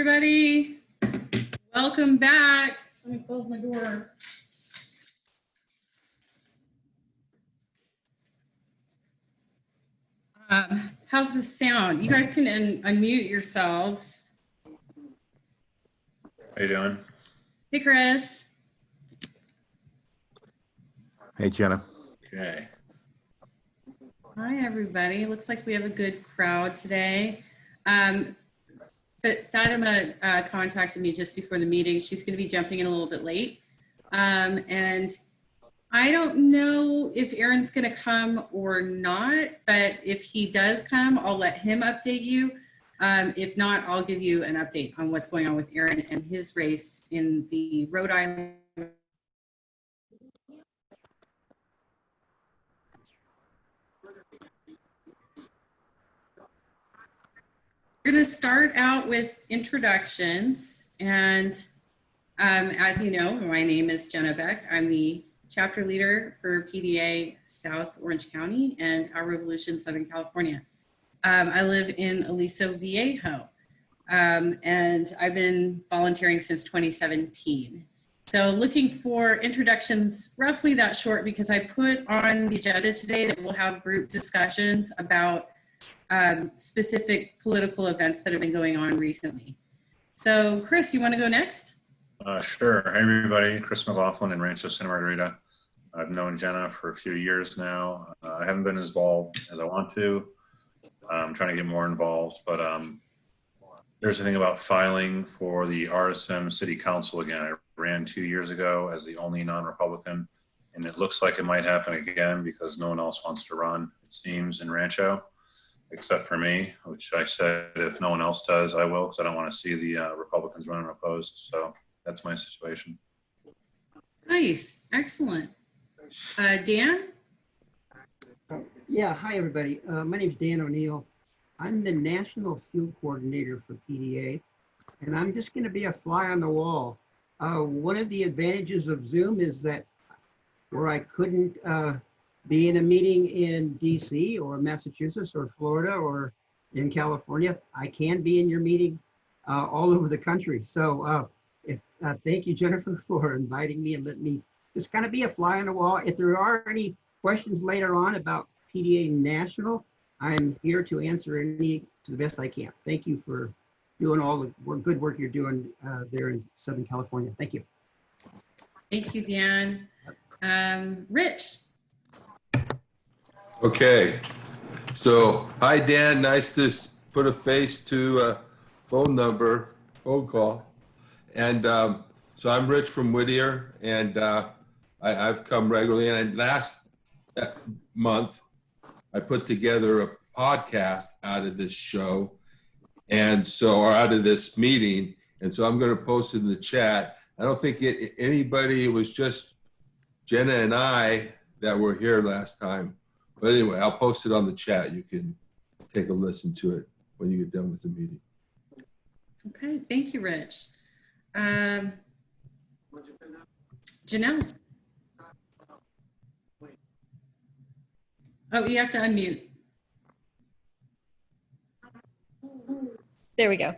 everybody. Welcome back. Let me close my door. How's the sound? You guys can unmute yourselves. How you doing? Hey, Chris. Hey, Jenna. Okay. Hi, everybody. Looks like we have a good crowd today. Fatima contacted me just before the meeting. She's going to be jumping in a little bit late. And I don't know if Aaron's going to come or not, but if he does come, I'll let him update you. If not, I'll give you an update on what's going on with Aaron and his race in the Rhode Island. We're going to start out with introductions. And as you know, my name is Jenna Beck. I'm the chapter leader for PDA South Orange County and Our Revolution Southern California. I live in Aliso Viejo, and I've been volunteering since 2017. So looking for introductions roughly that short because I put on the agenda today that we'll have group discussions about specific political events that have been going on recently. So Chris, you want to go next? Sure. Hey, everybody. Chris McLaughlin in Rancho Santa Margarita. I've known Jenna for a few years now. I haven't been as involved as I want to. I'm trying to get more involved, but there's a thing about filing for the RSM City Council again. I ran 2 years ago as the only non-Republican, and it looks like it might happen again because no one else wants to run, it seems, in Rancho, except for me, which I said if no one else does, I will, because I don't want to see the Republicans running opposed. So that's my situation. Nice. Excellent. Dan? Yeah, hi everybody. My name is Dan O'Neill. I'm the National Field Coordinator for PDA, and I'm just going to be a fly on the wall. One of the advantages of Zoom is that where I couldn't be in a meeting in DC or Massachusetts or Florida or in California, I can be in your meeting all over the country. So thank you, Jennifer, for inviting me and letting me just kind of be a fly on the wall. If there are any questions later on about PDA National, I'm here to answer any to the best I can. Thank you for doing all the good work you're doing there in Southern California. Thank you. Thank you, Dan. Rich? Okay, so hi Dan, nice to put a face to a phone call. And so I'm Rich from Whittier, and I've come regularly. And last month, I put together a podcast out of this show, or out of this meeting. And so I'm going to post it in the chat. I don't think anybody, it was just Jenna and I that were here last time. But anyway, I'll post it on the chat. You can take a listen to it when you get done with the meeting. Okay, thank you, Rich. Janelle? Oh, you have to unmute. There we go.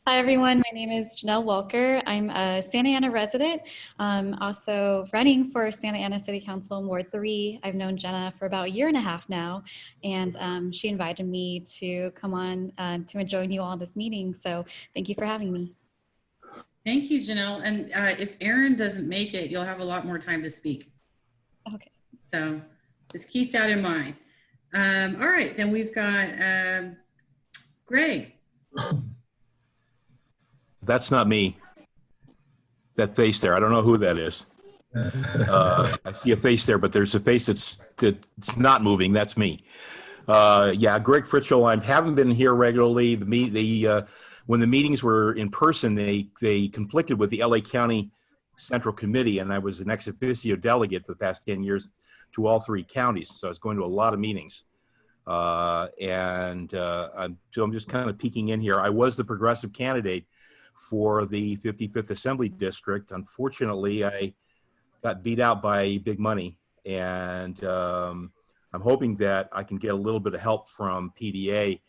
Hi, everyone. My name is Janelle Walker. I'm a Santa Ana resident. I'm also running for Santa Ana City Council in Ward 3. I've known Jenna for about a year and a half now, and she invited me to come on to join you all this meeting. So thank you for having me. Thank you, Janelle. And if Aaron doesn't make it, you'll have a lot more time to speak. Okay. So just keep that in mind. All right, then we've got Greg. That's not me. That face there, I don't know who that is. I see a face there, but there's a face that's not moving. That's me. Yeah, Greg Fritchell. I haven't been here regularly. When the meetings were in person, they conflicted with the LA County Central Committee, and I was an ex officio delegate for the past 10 years to all 3 counties. So I was going to a lot of meetings. So I'm just kind of peeking in here. I was the progressive candidate for the 55th Assembly District. Unfortunately, I got beat out by big money, and I'm hoping that I can get a little bit of help from PDA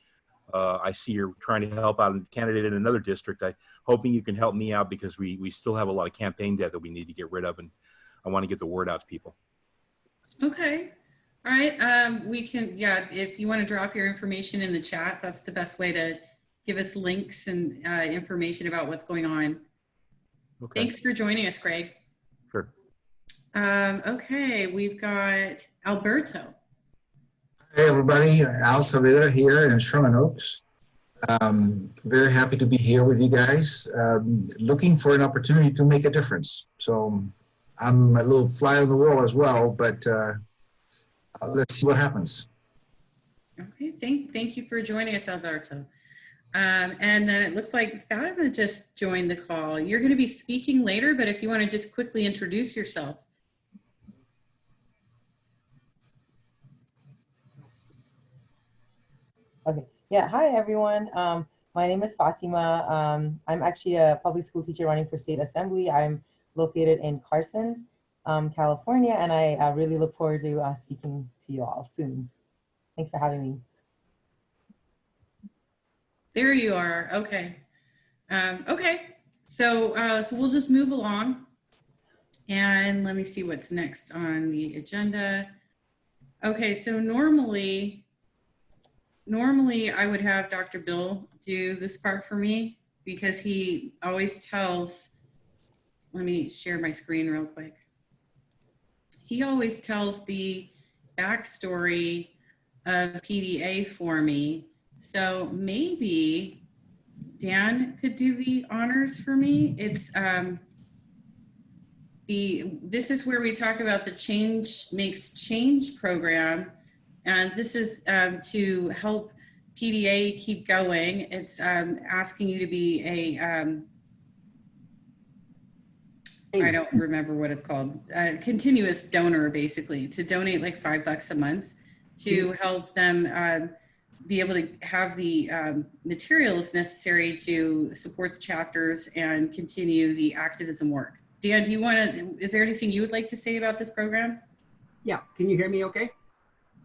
I see you're trying to help out a candidate in another district. I'm hoping you can help me out because we still have a lot of campaign debt that we need to get rid of, and I want to get the word out to people. Okay. All right. We can, yeah, if you want to drop your information in the chat, that's the best way to give us links and information about what's going on. Okay. Thanks for joining us, Greg. Sure. Okay, we've got Alberto. Hey everybody, Al Saavedra here in Sherman Oaks. Very happy to be here with you guys. Looking for an opportunity to make a difference. So I'm a little fly on the wall as well, but let's see what happens. Okay, thank you for joining us, Alberto. And then it looks like Fatima just joined the call. You're going to be speaking later, but if you want to just quickly introduce yourself. Okay. Yeah. Hi, everyone. My name is Fatima. I'm actually a public school teacher running for state assembly. I'm located in Carson, California, and I really look forward to speaking to you all soon. Thanks for having me. There you are. Okay. Okay. So we'll just move along. And let me see what's next on the agenda. Okay. So normally I would have Dr. Bill do this part for me because he always tells, let me share my screen real quick. He always tells the backstory of PDA for me. So maybe Dan could do the honors for me. It's this is where we talk about the Change Makes Change program. And this is to help PDA keep going. It's asking you to be a, I don't remember what it's called, continuous donor, basically, to donate like $5 a month to help them be able to have the materials necessary to support the chapters and continue the activism work. Dan, do you want to, is there anything you would like to say about this program? Yeah, can you hear me okay?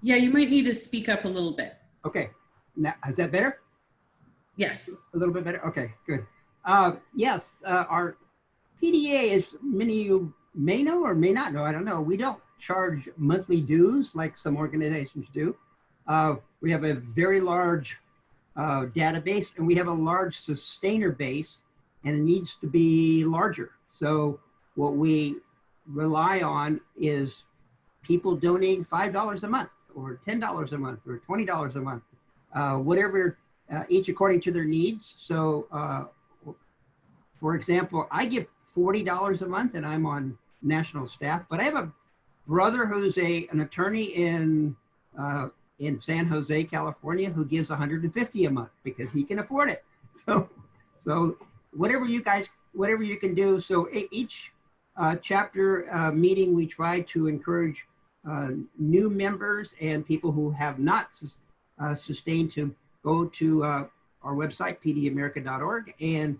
Yeah, you might need to speak up a little bit. Okay, now, is that better? Yes. A little bit better? Okay, good. Yes, our PDA, as many of you may know or may not know, I don't know, we don't charge monthly dues like some organizations do. We have a very large database, and we have a large sustainer base, and it needs to be larger. So what we rely on is people donating $5 a month or $10 a month or $20 a month, whatever, each according to their needs. So for example, I give $40 a month and I'm on national staff, but I have a brother who's an attorney in San Jose, California, who gives $150 a month because he can afford it. So whatever you guys, whatever you can do. So each chapter meeting, we try to encourage new members and people who have not sustained to go to our website, pdamerica.org, and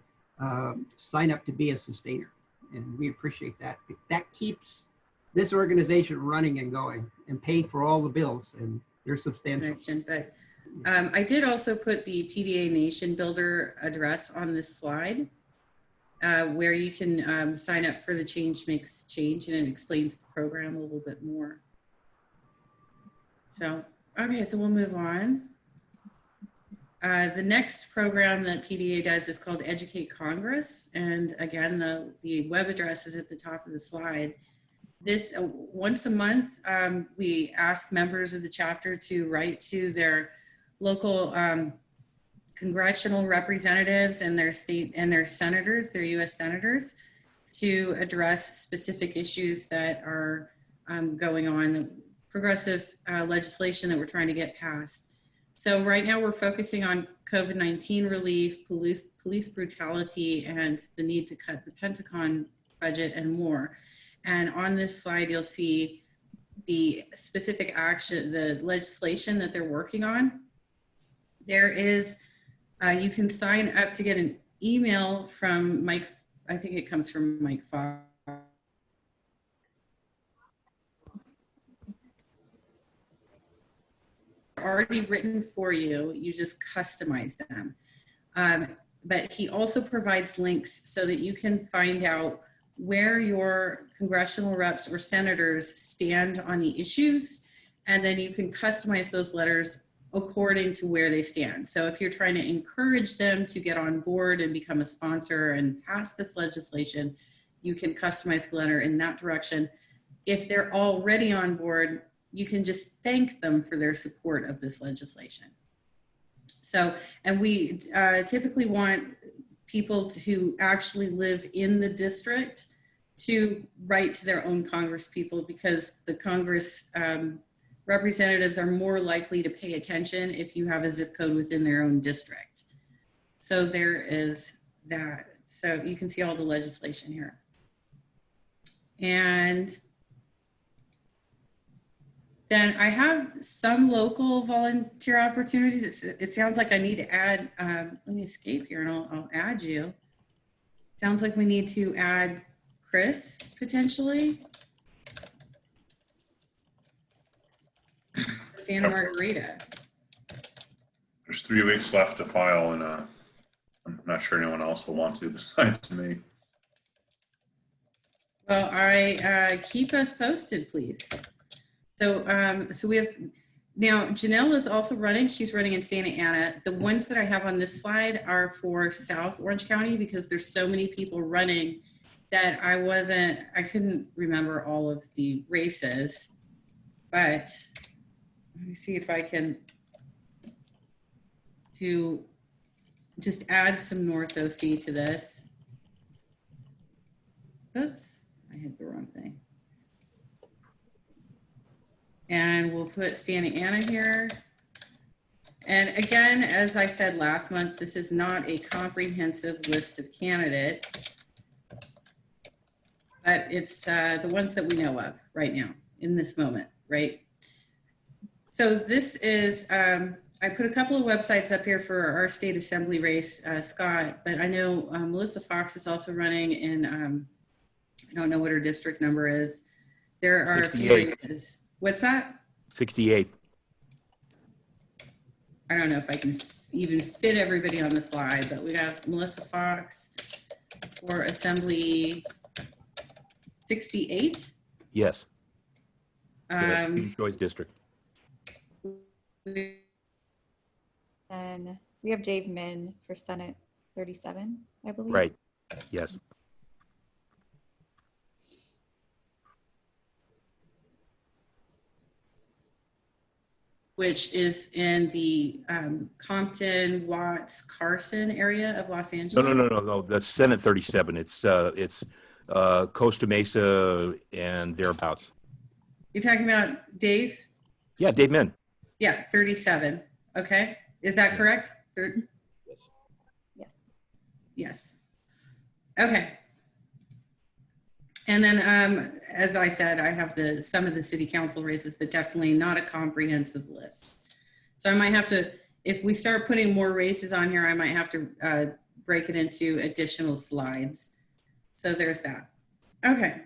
sign up to be a sustainer. And we appreciate that. That keeps this organization running and going and paying for all the bills, and they're substantial. But I did also put the PDA Nation Builder address on this slide where you can sign up for the Change Makes Change, and it explains the program a little bit more. So, okay, so we'll move on. The next program that PDA does is called Educate Congress. And again, the web address is at the top of the slide. This once a month, we ask members of the chapter to write to their local congressional representatives and their state and their senators, their US senators, to address specific issues that are going on, progressive legislation that we're trying to get passed. So right now we're focusing on COVID-19 relief, police brutality, and the need to cut the Pentagon budget and more. And on this slide, you'll see the specific action, the legislation that they're working on. There is, you can sign up to get an email from Mike, I think it comes from Mike Fox. already written for you. You just customize them. But he also provides links so that you can find out where your congressional reps or senators stand on the issues, and then you can customize those letters according to where they stand. So if you're trying to encourage them to get on board and become a sponsor and pass this legislation, you can customize the letter in that direction. If they're already on board, you can just thank them for their support of this legislation. So, and we typically want people to actually live in the district to write to their own Congress people, because the Congress representatives are more likely to pay attention if you have a zip code within their own district. So there is that. So you can see all the legislation here. And then I have some local volunteer opportunities. It sounds like I need to add, let me escape here and I'll add you. Sounds like we need to add Chris potentially. Santa Margarita. There's 3 weeks left to file, and I'm not sure anyone else will want to besides me. Well, I keep us posted, please. So, so we have, now Janelle is also running. She's running in Santa Ana. The ones that I have on this slide are for South Orange County, because there's so many people running that I couldn't remember all of the races, but let me see if I can just add some North OC to this. Oops, I hit the wrong thing. And we'll put Santa Ana here. And again, as I said last month, this is not a comprehensive list of candidates, but it's the ones that we know of right now in this moment, right? So this is, I put a couple of websites up here for our state assembly race, Scott, but I know Melissa Fox is also running in, I don't know what her district number is. There are 68. a few races. What's that? 68. I don't know if I can even fit everybody on the slide, but we have Melissa Fox for Assembly 68. Yes. Yes, choice district. And we have Dave Min for Senate 37, I believe. Right. Yes. Which is in the Compton, Watts, Carson area of Los No, Angeles. no. That's Senate 37. It's Costa Mesa and thereabouts. You're talking about Dave? Yeah, Dave Min. Yeah, 37. Okay. Is that correct? Yes. Yes. Yes. Okay. And then, as I said, I have some of the city council races, but definitely not a comprehensive list. So I might have to, if we start putting more races on here, I might have to break it into additional slides. So there's that. Okay.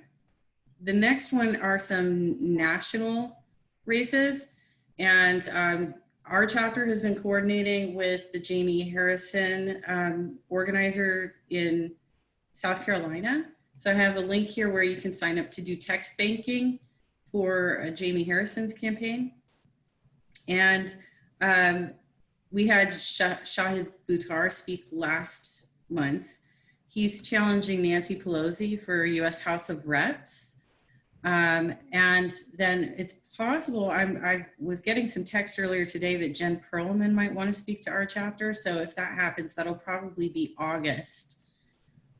The next one are some national races. And our chapter has been coordinating with the Jamie Harrison organizer in South Carolina. So I have a link here where you can sign up to do text banking for Jamie Harrison's campaign. And we had Shahid Buttar speak last month. He's challenging Nancy Pelosi for US House of Reps. And then it's possible, I was getting some text earlier today that Jen Perlman might want to speak to our chapter. So if that happens, that'll probably be August.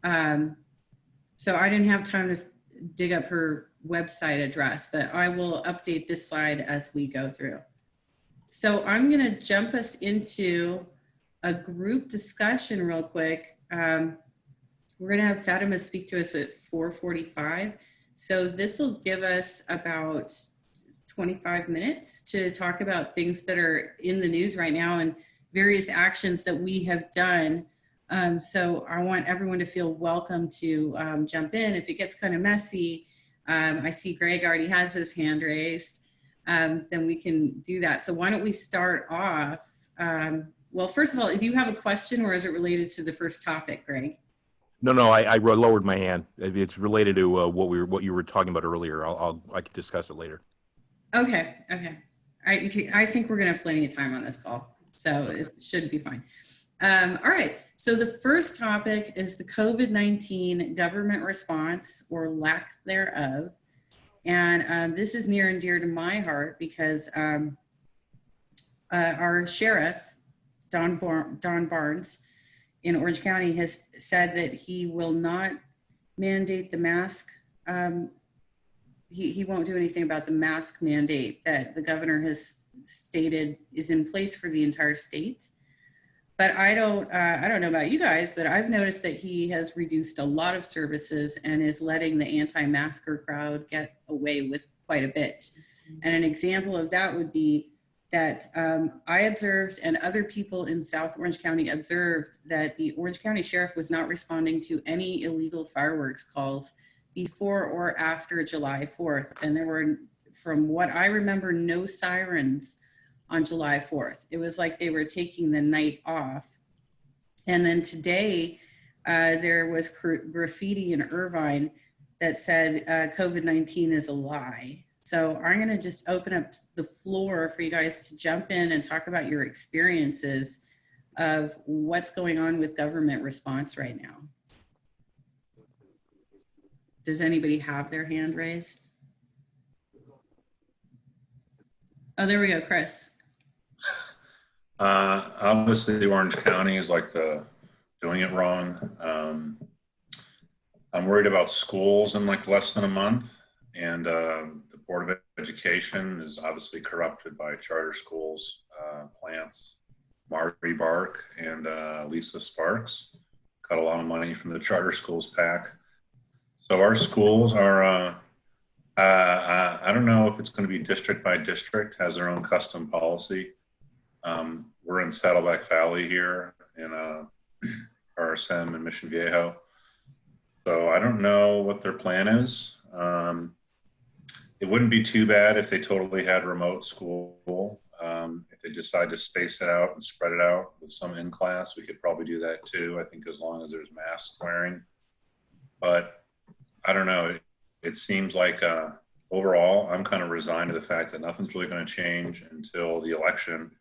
So I didn't have time to dig up her website address, but I will update this slide as we go through. So I'm going to jump us into a group discussion real quick. We're going to have Fatima speak to us at 4:45. So this will give us about 25 minutes to talk about things that are in the news right now and various actions that we have done. So I want everyone to feel welcome to jump in. If it gets kind of messy, I see Greg already has his hand raised. then we can do that. So why don't we start off? Well, first of all, do you have a question, or is it related to the first topic, Greg? No, I lowered my hand. It's related to what you were talking about earlier. I can discuss it later. Okay. I think we're gonna have plenty of time on this call, so it should be fine. All right. So the first topic is the COVID-19 government response, or lack thereof. And this is near and dear to my heart because our sheriff, Don Barnes in Orange County, has said that he will not mandate the mask. He won't do anything about the mask mandate that the governor has stated is in place for the entire state. But I don't know about you guys, but I've noticed that he has reduced a lot of services and is letting the anti-masker crowd get away with quite a bit. And an example of that would be that I observed, and other people in South Orange County observed, that the Orange County Sheriff was not responding to any illegal fireworks calls before or after July 4th. And there were, from what I remember, no sirens on July 4th. It was like they were taking the night off. And then today, there was graffiti in Irvine that said COVID-19 is a lie. So I'm gonna just open up the floor for you guys to jump in and talk about your experiences of what's going on with government response right now. Does anybody have their hand raised? Oh, there we go, Chris. Obviously, Orange County is like doing it wrong. I'm worried about schools in like less than a month, and the Board of Education is obviously corrupted by charter schools, plants. Marty Bark and Lisa Sparks cut a lot of money from the charter schools PAC. So our schools are, I don't know if it's going to be district by district, has their own custom policy. We're in Saddleback Valley here in RSM and Mission Viejo. So I don't know what their plan is. It wouldn't be too bad if they totally had remote school. If they decide to space it out and spread it out with some in class, we could probably do that too. I think as long as there's mask wearing. But I don't know. It seems like overall, I'm kind of resigned to the fact that nothing's really going to change until the election.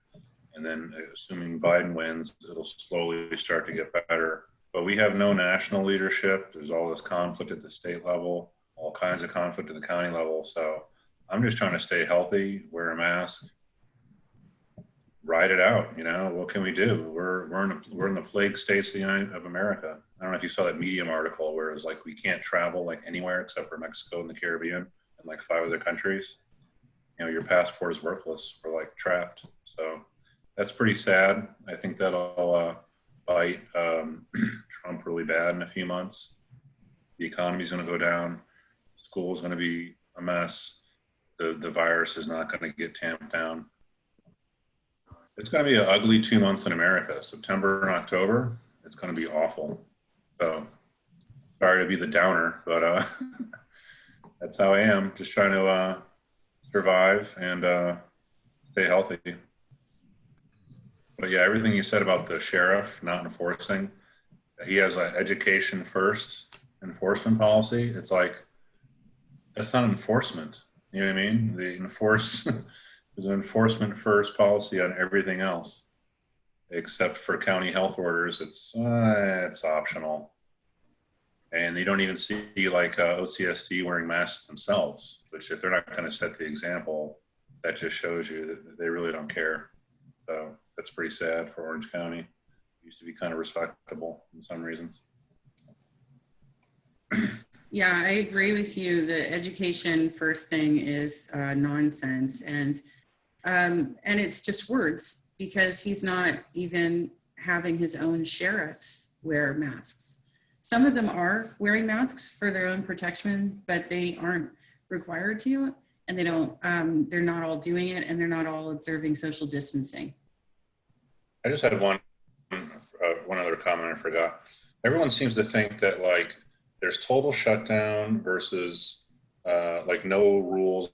And then assuming Biden wins, it'll slowly start to get better. But we have no national leadership. There's all this conflict at the state level, all kinds of conflict at the county level. So I'm just trying to stay healthy, wear a mask, ride it out. You know, what can we do? We're in the plague states of the United of America. I don't know if you saw that Medium article where it was like we can't travel like anywhere except for Mexico and the Caribbean and like 5 other countries. You know, your passport is worthless. We're like trapped. So that's pretty sad. I think that'll bite Trump really bad in a few months. The economy's going to go down. School's going to be a mess. The virus is not going to get tamped down. It's going to be an ugly 2 months in America. September and October, it's going to be awful. So sorry to be the downer, but that's how I am. Just trying to survive and stay healthy. But yeah, everything you said about the sheriff not enforcing, he has an education first enforcement policy. It's like, that's not enforcement. You know what I mean? They enforce, there's an enforcement first policy on everything else, except for county health orders. It's optional. And you don't even see like OCSD wearing masks themselves, which if they're not going to set the example, that just shows you that they really don't care. So that's pretty sad for Orange County. It used to be kind of respectable in some reasons. Yeah, I agree with you. The education first thing is nonsense, and it's just words, because he's not even having his own sheriffs wear masks. Some of them are wearing masks for their own protection, but they aren't required to, and they don't. They're not all doing it, and they're not all observing social distancing. I just had one other comment I forgot. Everyone seems to think that like there's total shutdown versus like no rules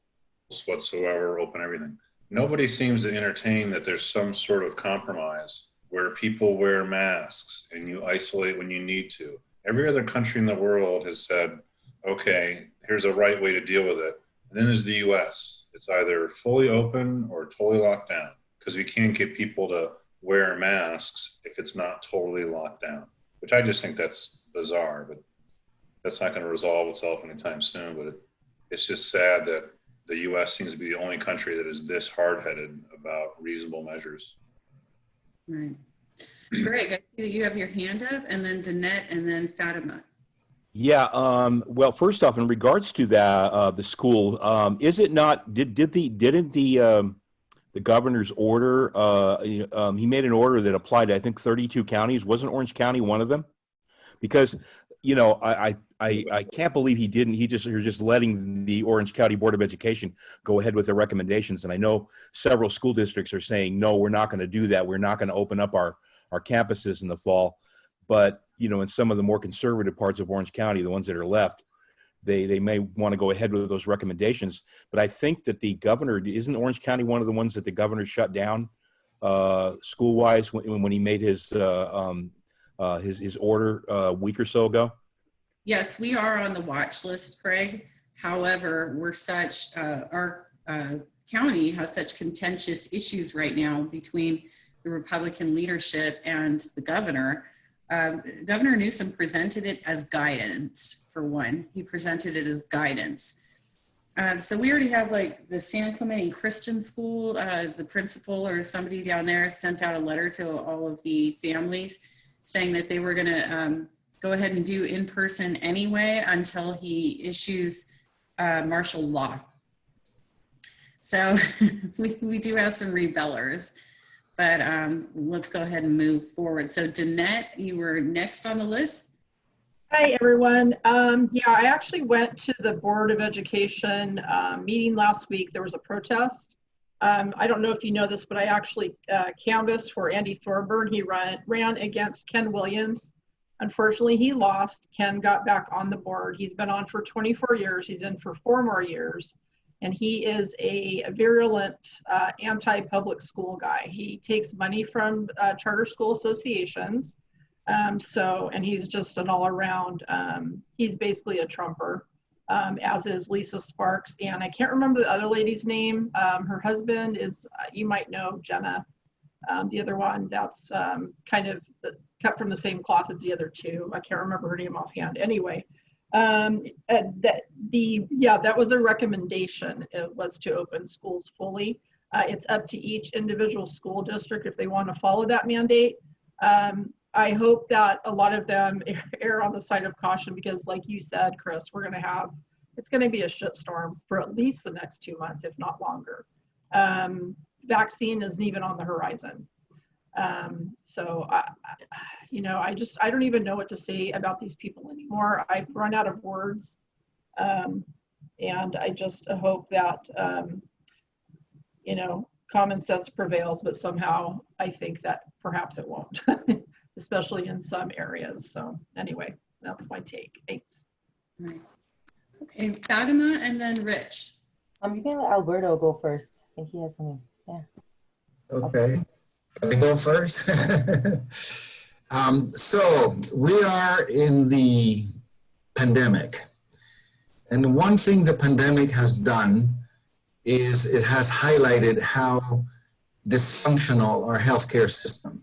whatsoever, open everything. Nobody seems to entertain that there's some sort of compromise where people wear masks and you isolate when you need to. Every other country in the world has said, okay, here's a right way to deal with it. And then there's the US. It's either fully open or totally locked down, because we can't get people to wear masks if it's not totally locked down, which I just think that's bizarre, but that's not going to resolve itself anytime soon. But it's just sad that the US seems to be the only country that is this hard-headed about reasonable measures. Right. Greg, I see that you have your hand up, and then Danette, and then Fatima. Yeah. Well, first off, in regards to the school, is it not? Didn't the governor's order? He made an order that applied to, I think, 32 counties. Wasn't Orange County one of them? Because I can't believe he didn't. You're just letting the Orange County Board of Education go ahead with their recommendations. And I know several school districts are saying, no, we're not going to do that. We're not going to open up our campuses in the fall. But, in some of the more conservative parts of Orange County, the ones that are left, they may want to go ahead with those recommendations. But I think that the governor, isn't Orange County one of the ones that the governor shut down school-wise when he made his order a week or so ago? Yes, we are on the watch list, Craig. However, our county has such contentious issues right now between the Republican leadership and the governor. Governor Newsom presented it as guidance, for one. He presented it as guidance. So we already have like the San Clemente Christian School, the principal or somebody down there sent out a letter to all of the families saying that they were going to go ahead and do in person anyway until he issues martial law. So we do have some rebellers, but let's go ahead and move forward. So Danette, you were next on the list. Hi, everyone. Yeah, I actually went to the Board of Education meeting last week. There was a protest. I don't know if you know this, but I actually canvassed for Andy Thorburn. He ran against Ken Williams. Unfortunately, he lost. Ken got back on the board. He's been on for 24 years. He's in for 4 more years. And he is a virulent anti-public school guy. He takes money from charter school associations. And he's just an all-around, he's basically a Trumper, as is Lisa Sparks. And I can't remember the other lady's name. Her husband is, you might know, Jenna. The other one that's kind of cut from the same cloth as the other two. I can't remember her name offhand. Anyway, that was a recommendation. It was to open schools fully. It's up to each individual school district if they want to follow that mandate. I hope that a lot of them err on the side of caution because, like you said, Chris, it's going to be a shitstorm for at least the next 2 months, if not longer. Vaccine isn't even on the horizon. So I don't even know what to say about these people anymore. I've run out of words. And I just hope that, common sense prevails, but somehow I think that perhaps it won't, especially in some areas. So anyway, that's my take. Thanks. Right. Okay, Fatima and then Rich. You can let Alberto go first. I think he has something. Yeah. Okay, let me go first. So we are in the pandemic. And one thing the pandemic has done is it has highlighted how dysfunctional our healthcare system.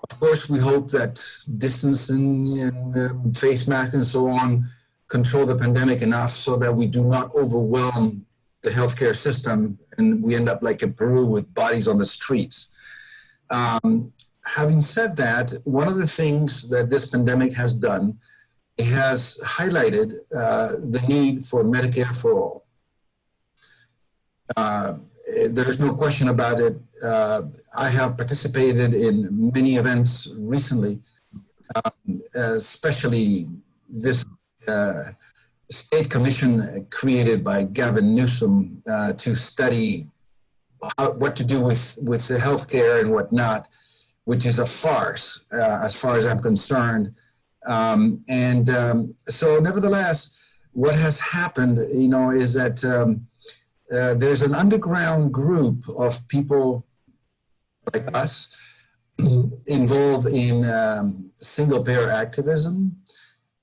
Of course, we hope that distancing and face masks and so on control the pandemic enough so that we do not overwhelm the healthcare system and we end up like in Peru with bodies on the streets. Having said that, one of the things that this pandemic has done, it has highlighted the need for Medicare for all. There's no question about it. I have participated in many events recently, especially this state commission created by Gavin Newsom to study what to do with the healthcare and whatnot, which is a farce as far as I'm concerned. So nevertheless, what has happened, is that there's an underground group of people like us involved in single-payer activism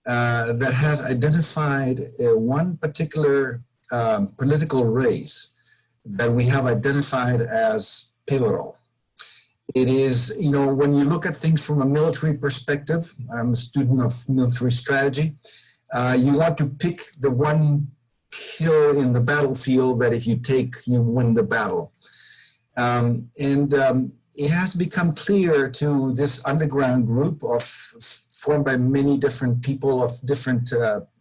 that has identified one particular political race that we have identified as pivotal. It is, you know, when you look at things from a military perspective, I'm a student of military strategy, you want to pick the one hill in the battlefield that if you take, you win the battle. It has become clear to this underground group formed by many different people of different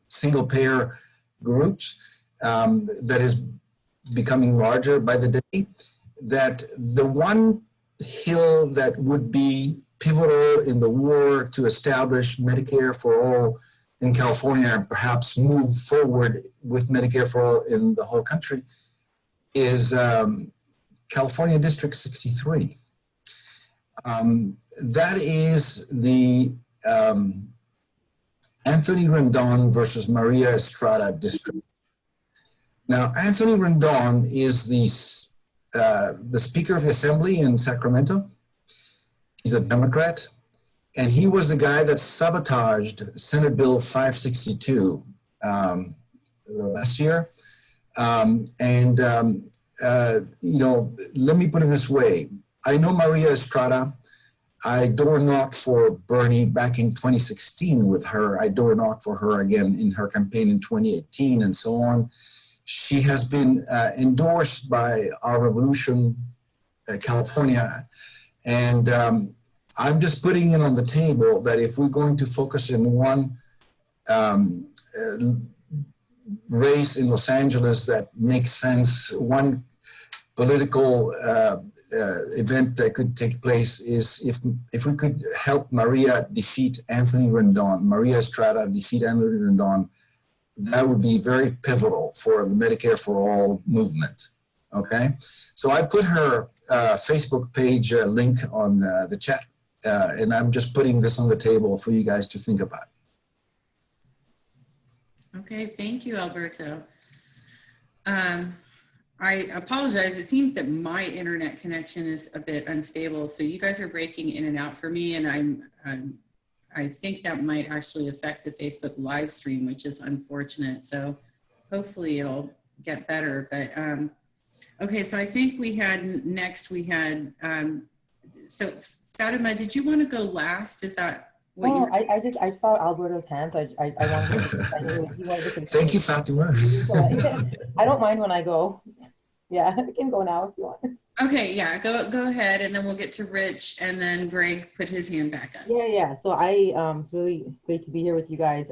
single-payer groups that is becoming larger by the day, that the one hill that would be pivotal in the war to establish Medicare for all in California and perhaps move forward with Medicare for all in the whole country is California District 63. That is the Anthony Rendon versus Maria Estrada district. Now, Anthony Rendon is the Speaker of the Assembly in Sacramento. He's a Democrat, and he was the guy that sabotaged Senate Bill 562 last year. You know, let me put it this way. I know Maria Estrada. I door knocked for Bernie back in 2016 with her. I door knocked for her again in her campaign in 2018 and so on. She has been endorsed by Our Revolution California. And I'm just putting it on the table that if we're going to focus in one race in Los Angeles that makes sense, one political event that could take place is if we could help Maria defeat Anthony Rendon, Maria Estrada defeat Anthony Rendon, that would be very pivotal for the Medicare for All movement, okay? So I put her Facebook page link on the chat, and I'm just putting this on the table for you guys to think about. Okay, thank you, Alberto. I apologize. It seems that my internet connection is a bit unstable, so you guys are breaking in and out for me, and I think that might actually affect the Facebook live stream, which is unfortunate. So hopefully it'll get better. But okay, so I think we had so Fatima, did you want to go last? Is that what you were? I saw Alberto's hands. I wanted to. Thank you, Fatima. I don't mind when I go. Yeah, I can go now if you want. Okay, yeah, go ahead, and then we'll get to Rich, and then Greg put his hand back up. Yeah. So it's really great to be here with you guys.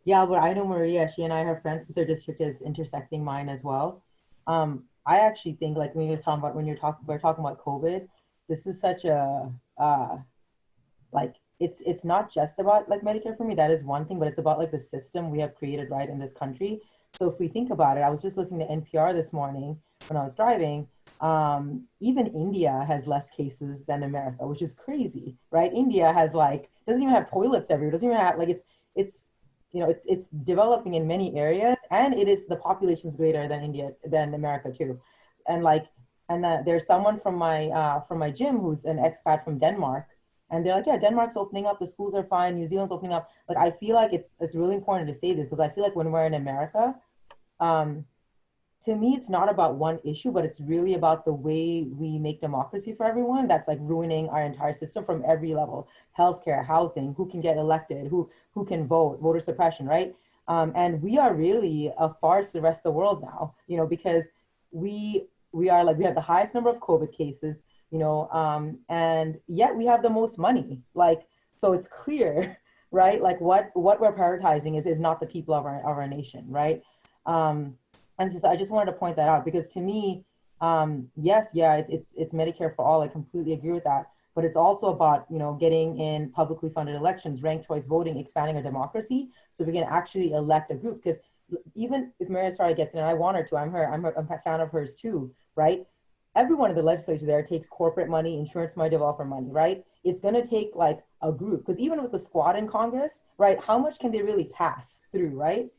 Yeah, but I know Maria. She and I are friends because her district is intersecting mine as well. I actually think, like when we're talking about COVID, this is such a like it's not just about like Medicare for me. That is one thing, but it's about like the system we have created right in this country. So if we think about it, I was just listening to NPR this morning when I was driving. Even India has less cases than America, which is crazy, right? India has doesn't even have toilets everywhere. Doesn't even have it's developing in many areas, and the population is greater than America too. And there's someone from my gym who's an expat from Denmark, and they're like, yeah, Denmark's opening up, the schools are fine, New Zealand's opening up. Like, I feel like it's really important to say this because I feel like when we're in America, to me, it's not about one issue, but it's really about the way we make democracy for everyone. That's like ruining our entire system from every level: healthcare, housing, who can get elected, who can vote, voter suppression, right? And we are really a farce to the rest of the world now, because we have the highest number of COVID cases, and yet we have the most money. So it's clear, right? Like what we're prioritizing is not the people of our nation, right? And so I just wanted to point that out because to me, it's Medicare for all. I completely agree with that. But it's also about, getting in publicly funded elections, ranked choice voting, expanding our democracy so we can actually elect a group. Because even if Maria Estrada gets in, and I want her to, I'm a fan of hers too, right? Everyone in the legislature there takes corporate money, insurance money, developer money, right? It's going to take a group, because even with the squad in Congress, right, how much can they really pass through, right?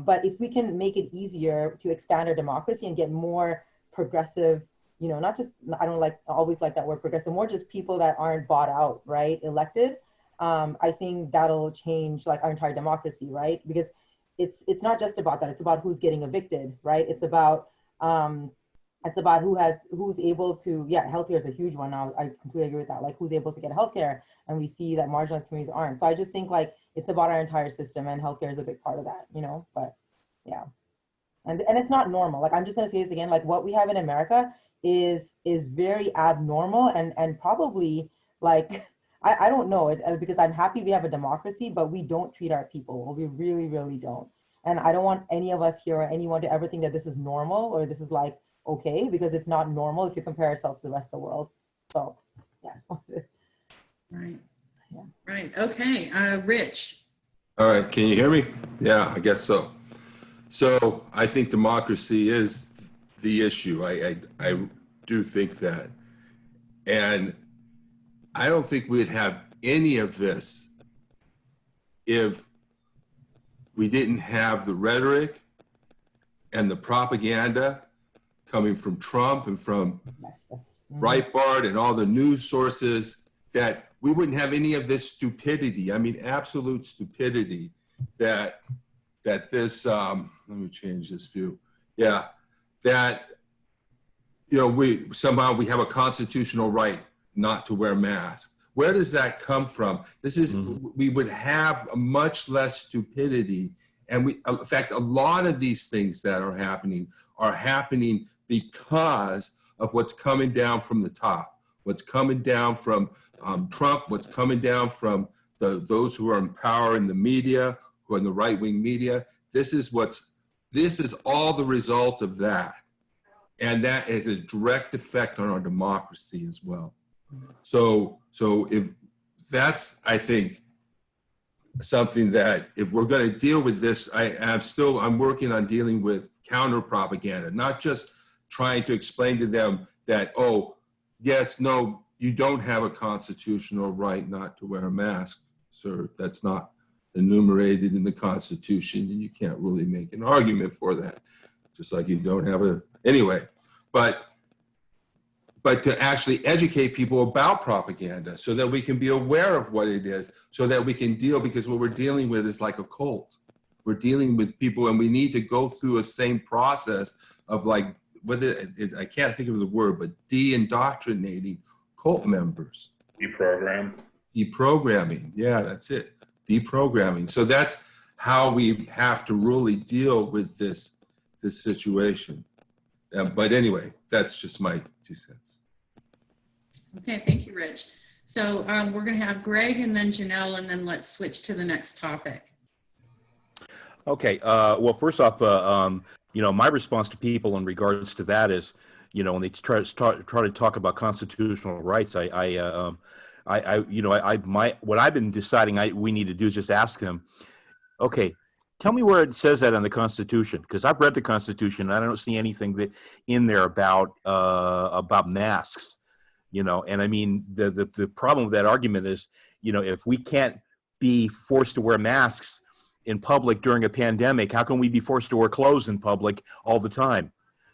But if we can make it easier to expand our democracy and get more progressive, you know, not just, I don't like always like that word progressive, more just people that aren't bought out, right, elected, I think that'll change like our entire democracy, right? Because it's not just about that. It's about who's getting evicted, right? It's about who's able to, yeah, healthcare is a huge one. I completely agree with that. Like who's able to get healthcare, and we see that marginalized communities aren't. So I just think like it's about our entire system, and healthcare is a big part of that, you know. But yeah, and it's not normal. Like I'm just gonna say this again. Like what we have in America is very abnormal, and probably like I don't know it because I'm happy we have a democracy, but we don't treat our people. We really, really don't. And I don't want any of us here or anyone to ever think that this is normal or this is like okay, because it's not normal if you compare ourselves to the rest of the world. So yeah. Right. Yeah. Right. Okay. Rich. All right, can you hear me? Yeah, I guess so. So I think democracy is the issue. I do think that. And I don't think we'd have any of this if we didn't have the rhetoric and the propaganda coming from Trump and from Breitbart and all the news sources, that we wouldn't have any of this stupidity. I mean, absolute stupidity that this, let me change this view. Yeah, that, you know, we have a constitutional right not to wear masks. Where does that come from? This is, we would have much less stupidity. And in fact, a lot of these things that are happening because of what's coming down from the top, what's coming down from Trump, what's coming down from those who are in power in the media, who are in the right-wing media. This is all the result of that. And that is a direct effect on our democracy as well. So if that's, I think, something that if we're going to deal with this, I'm working on dealing with counter propaganda, not just trying to explain to them that, oh, yes, no, you don't have a constitutional right not to wear a mask, sir. That's not enumerated in the Constitution, and you can't really make an argument for that. Just like you don't have anyway. But to actually educate people about propaganda so that we can be aware of what it is, so that we can deal, because what we're dealing with is like a cult. We're dealing with people, and we need to go through a same process of like, I can't think of the word, but de-indoctrinating cult members. Deprogramming, yeah, that's it. Deprogramming. So that's how we have to really deal with this situation. But anyway, that's just my 2 cents. Okay, thank you, Rich. So we're going to have Greg and then Janelle, and then let's switch to the next topic. Okay. Well, first off, you know, my response to people in regards to that is, you know, when they try to talk about constitutional rights, what I've been deciding we need to do is just ask them, okay, tell me where it says that in the Constitution, because I've read the Constitution and I don't see anything in there about masks, you know. And I mean, the problem with that argument is, you know, if we can't be forced to wear masks in public during a pandemic, how can we be forced to wear clothes in public all the time?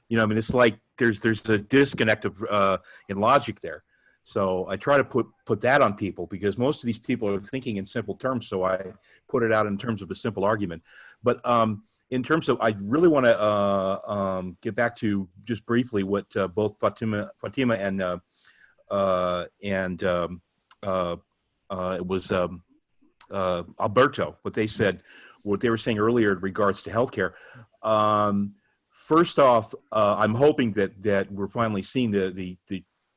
You know, I mean, it's like there's a disconnect in logic there. So I try to put that on people, because most of these people are thinking in simple terms. So I put it out in terms of a simple argument. But in terms of, I really want to get back to just briefly what both Fatima and it was Alberto, what they said, what they were saying earlier in regards to healthcare. First off, I'm hoping that we're finally seeing the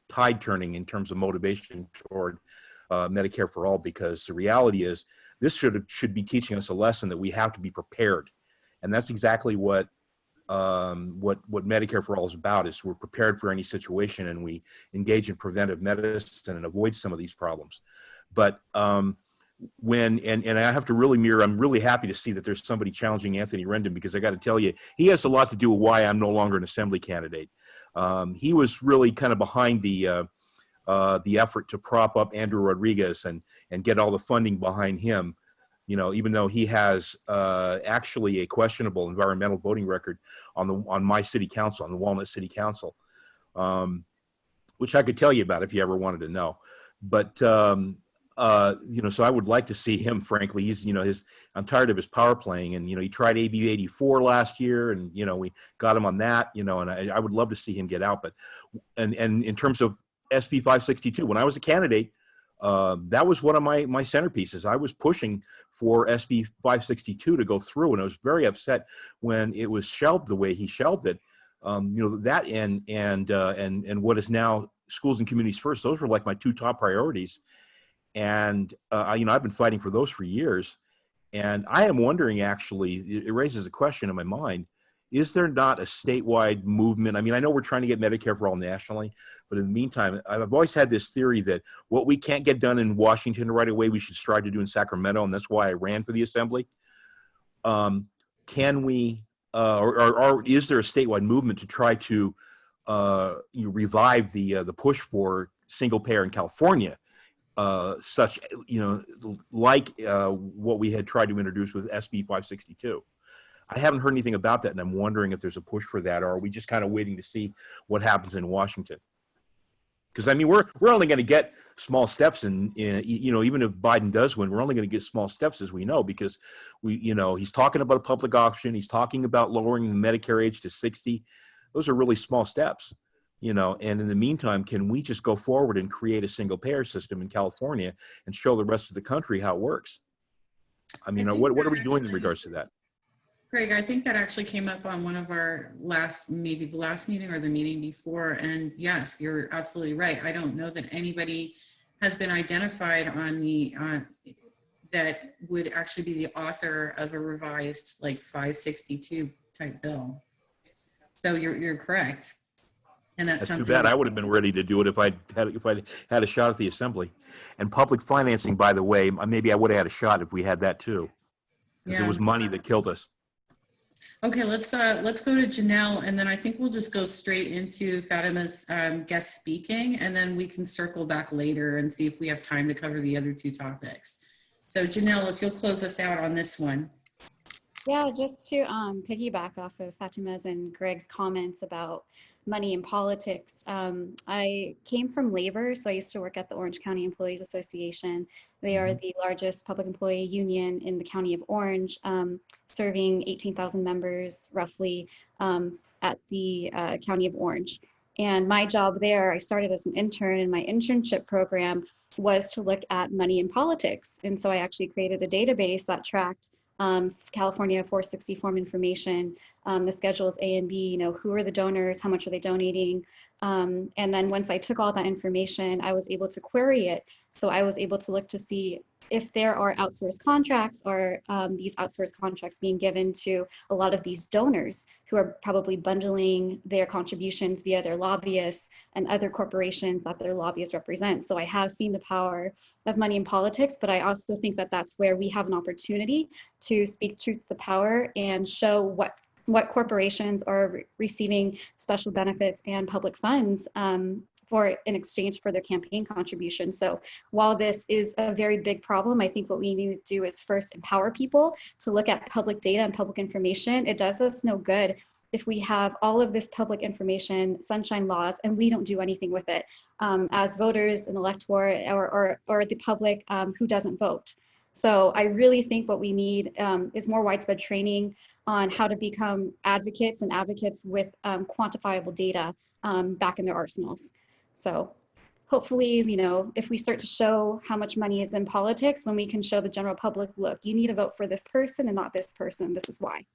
tide turning in terms of motivation toward Medicare for all, because the reality is this should be teaching us a lesson that we have to be prepared, and that's exactly what Medicare for all is about. Is we're prepared for any situation and we engage in preventive medicine and avoid some of these problems. But and I have to really mirror, I'm really happy to see that there's somebody challenging Anthony Rendon, because I got to tell you, he has a lot to do with why I'm no longer an assembly candidate. He was really kind of behind the effort to prop up Andrew Rodriguez and get all the funding behind him. You know, even though he has actually a questionable environmental voting record on my city council, on the Walnut City Council, which I could tell you about if you ever wanted to know. But you know, so I would like to see him. Frankly, he's, you know, I'm tired of his power playing, and you know, he tried AB 84 last year, and you know, we got him on that. You know, and I would love to see him get out. But and in terms of SB 562, when I was a candidate, that was one of my centerpieces. I was pushing for SB 562 to go through, and I was very upset when it was shelved the way he shelved it. You know, that and what is now Schools and Communities First. Those were like my two top priorities, and you know, I've been fighting for those for years. And I am wondering, actually, it raises a question in my mind: is there not a statewide movement? I mean, I know we're trying to get Medicare for all nationally, but in the meantime, I've always had this theory that what we can't get done in Washington right away, we should strive to do in Sacramento, and that's why I ran for the assembly. Can we, or is there a statewide movement to try to revive the push for single payer in California, such, you know, like what we had tried to introduce with SB 562? I haven't heard anything about that, and I'm wondering if there's a push for that, or are we just kind of waiting to see what happens in Washington? Because I mean, we're only going to get small steps, and you know, even if Biden does win, we're only going to get small steps, as we know, because you know, he's talking about a public option, he's talking about lowering the Medicare age to 60. Those are really small steps, you know. And in the meantime, can we just go forward and create a single payer system in California and show the rest of the country how it works? I mean, what are we doing in regards to that? Greg, I think that actually came up on one of our maybe the last meeting or the meeting before. And yes, you're absolutely right. I don't know that anybody has been identified on the, that would actually be the author of a revised like 562 type bill. So you're correct. And that's too bad. I would have been ready to do it if I had a shot at the assembly. And public financing, by the way, maybe I would have had a shot if we had that too, because it was money that killed us. Okay, let's go to Janelle, and then I think we'll just go straight into Fatima's guest speaking, and then we can circle back later and see if we have time to cover the other two topics. So Janelle, if you'll close us out on this one. Yeah, just to piggyback off of Fatima's and Greg's comments about money in politics. I came from labor, so I used to work at the Orange County Employees Association. They are the largest public employee union in the county of Orange, serving 18,000 members roughly at the county of Orange. And my job there, I started as an intern, and my internship program was to look at money in politics. And so I actually created a database that tracked California 460 form information, the schedules A and B, you know, who are the donors, how much are they donating? And then once I took all that information, I was able to query it. So I was able to look to see if there are outsourced contracts, or these outsourced contracts being given to a lot of these donors who are probably bundling their contributions via their lobbyists and other corporations that their lobbyists represent. So I have seen the power of money in politics, but I also think that that's where we have an opportunity to speak truth to power and show what corporations are receiving special benefits and public funds in exchange for their campaign contributions. So while this is a very big problem, I think what we need to do is first empower people to look at public data and public information. It does us no good if we have all of this public information, sunshine laws, and we don't do anything with it as voters, an electorate, or the public who doesn't vote. So I really think what we need is more widespread training on how to become advocates with quantifiable data back in their arsenals. So hopefully, you know, if we start to show how much money is in politics, then we can show the general public, look, you need to vote for this person and not this person. This is why.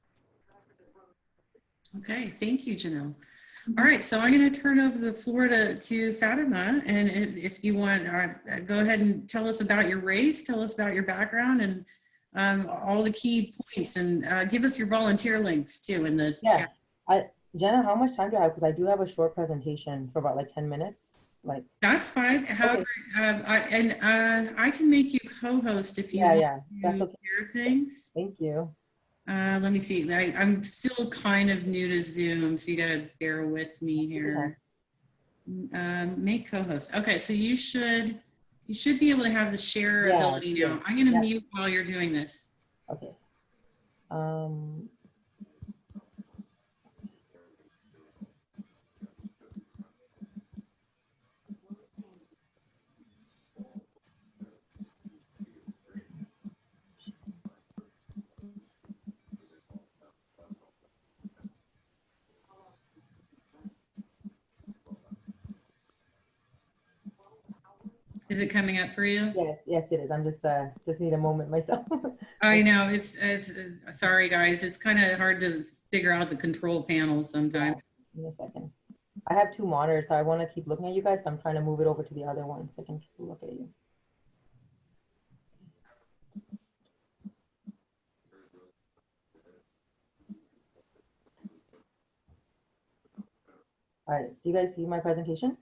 Okay, thank you, Janelle. All right, so I'm going to turn over the floor to Fatima, and if you want, go ahead and tell us about your race, tell us about your background, and all the key points, and give us your volunteer links too in the chat. Jenna, how much time do I have? Because I do have a short presentation for about like 10 minutes. Like that's fine. However, okay. I can make you co-host if you want that's okay. Share things. Thank you. Let me see. I'm still kind of new to Zoom, so you gotta bear with me here. Make co-host. Okay, so you should You should be able to have the share Yeah, ability now. yeah, I'm going to yeah. mute while you're doing this. Okay. Um, Is it coming up for you? yes, yes, it is. I'm just need a moment myself. I know it's sorry guys. It's kind of hard to figure out the control panel sometimes. Yeah, just give me a second. I have two monitors, so I want to keep looking at you guys. So I'm trying to move it over to the other one so I can just look at you. All right, do you guys see my presentation?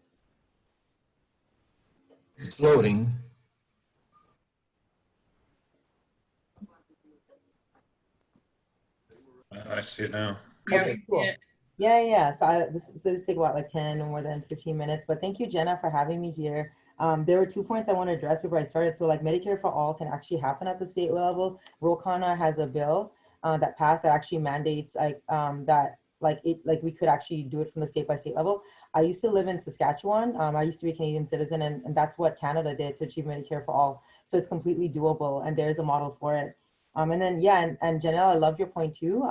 It's loading. I see it now. Yeah, Okay, we cool. did. Yeah. So this take about like 10 or more than 15 minutes, but thank you, Jenna, for having me here. There were 2 points I want to address before I started. So like Medicare for all can actually happen at the state level. Rokana has a bill that passed that actually mandates that we could actually do it from the state by state level. I used to live in Saskatchewan. I used to be a Canadian citizen, and that's what Canada did to achieve Medicare for all. So it's completely doable, and there's a model for it. And then yeah, and Janelle, I love your point too.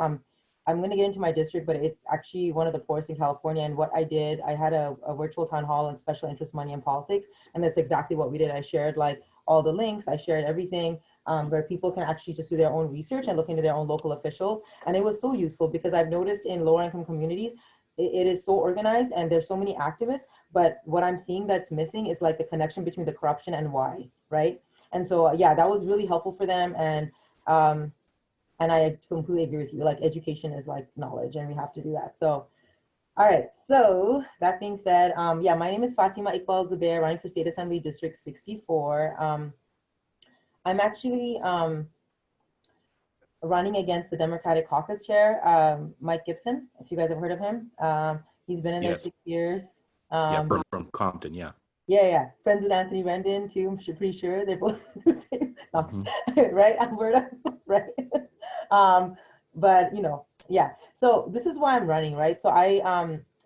I'm going to get into my district, but it's actually one of the poorest in California. And what I did, I had a virtual town hall on special interest money and politics. And that's exactly what we did. I shared like all the links, I shared everything where people can actually just do their own research and look into their own local officials. And it was so useful because I've noticed in lower income communities, it is so organized and there's so many activists, but what I'm seeing that's missing is like the connection between the corruption and why, right? And so, yeah, that was really helpful for them. And I completely agree with you. Like education is like knowledge and we have to do that. So, all right. So that being said, yeah, my name is Fatima Iqbal-Zubair, running for State Assembly District 64. I'm actually running against the Democratic Caucus Chair, Mike Gibson, if you guys have heard of him. He's been in there Yes. 6 years. Yeah, from Compton, yeah. Yeah. Friends with Anthony Rendon too. I'm pretty sure they're both the same, Mhm. right? Alberta, right? But you know, yeah. So this is why I'm running, right? So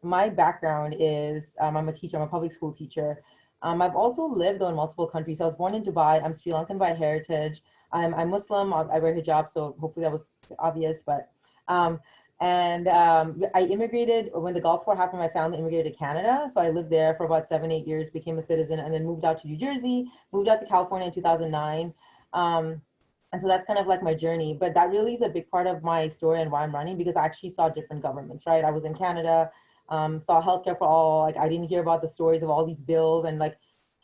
my background is I'm a teacher. I'm a public school teacher. I've also lived in multiple countries. I was born in Dubai. I'm Sri Lankan by heritage. I'm Muslim. I wear hijab, so hopefully that was obvious. But I immigrated when the Gulf War happened. My family immigrated to Canada, so I lived there for about 7-8 years, became a citizen, and then moved out to New Jersey, moved out to California in 2009. And so that's kind of like my journey, but that really is a big part of my story and why I'm running, because I actually saw different governments, right? I was in Canada, saw healthcare for all. Like I didn't hear about the stories of all these bills, and like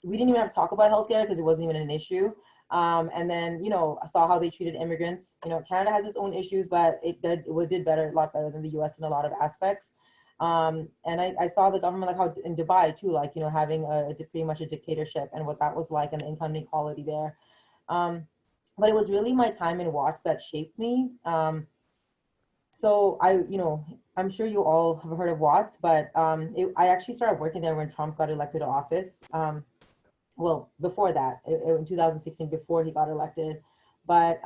we didn't even have to talk about healthcare because it wasn't even an issue. And then, you know, I saw how they treated immigrants. You know, Canada has its own issues, but it did better, a lot better than the US in a lot of aspects. And I saw the government, like how in Dubai too, like, you know, having pretty much a dictatorship and what that was like and the income inequality there. But it was really my time in Watts that shaped me. So I'm sure you all have heard of Watts, but I actually started working there when Trump got elected to office. Well, before that, in 2016, before he got elected. But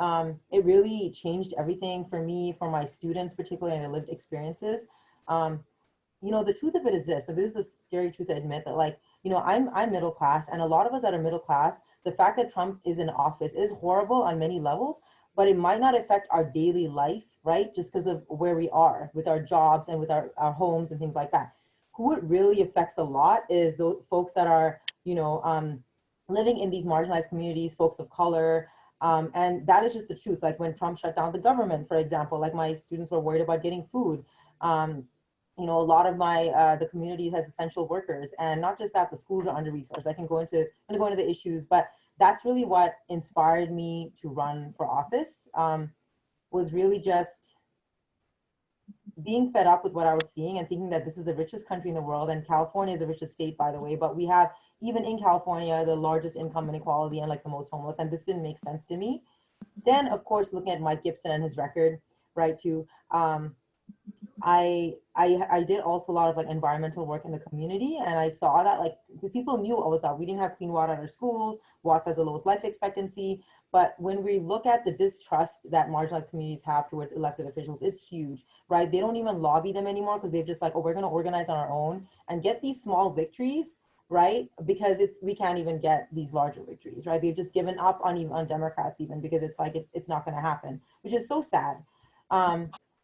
it really changed everything for me, for my students, particularly in the lived experiences. You know, the truth of it is this, and this is a scary truth to admit, that like, you know, I'm middle class, and a lot of us that are middle class, the fact that Trump is in office is horrible on many levels, but it might not affect our daily life, right? Just because of where we are with our jobs and with our homes and things like that. Who it really affects a lot is those folks that are, you know, living in these marginalized communities, folks of color. And that is just the truth. Like when Trump shut down the government, for example, like my students were worried about getting food. You know, a lot of the community has essential workers, and not just that, the schools are under resourced. I'm going to go into the issues, but that's really what inspired me to run for office. Was really just being fed up with what I was seeing and thinking that this is the richest country in the world, and California is the richest state, by the way, but we have, even in California, the largest income inequality and like the most homeless, and this didn't make sense to me. Then, of course, looking at Mike Gibson and his record, right, too. I did also a lot of like environmental work in the community, and I saw that like people knew what was up. We didn't have clean water at our schools. Watts has the lowest life expectancy. But when we look at the distrust that marginalized communities have towards elected officials, it's huge, right? They don't even lobby them anymore because they've just like, oh, we're going to organize on our own and get these small victories, right? Because we can't even get these larger victories, right? They've just given up on even on Democrats even because it's like it's not going to happen, which is so sad.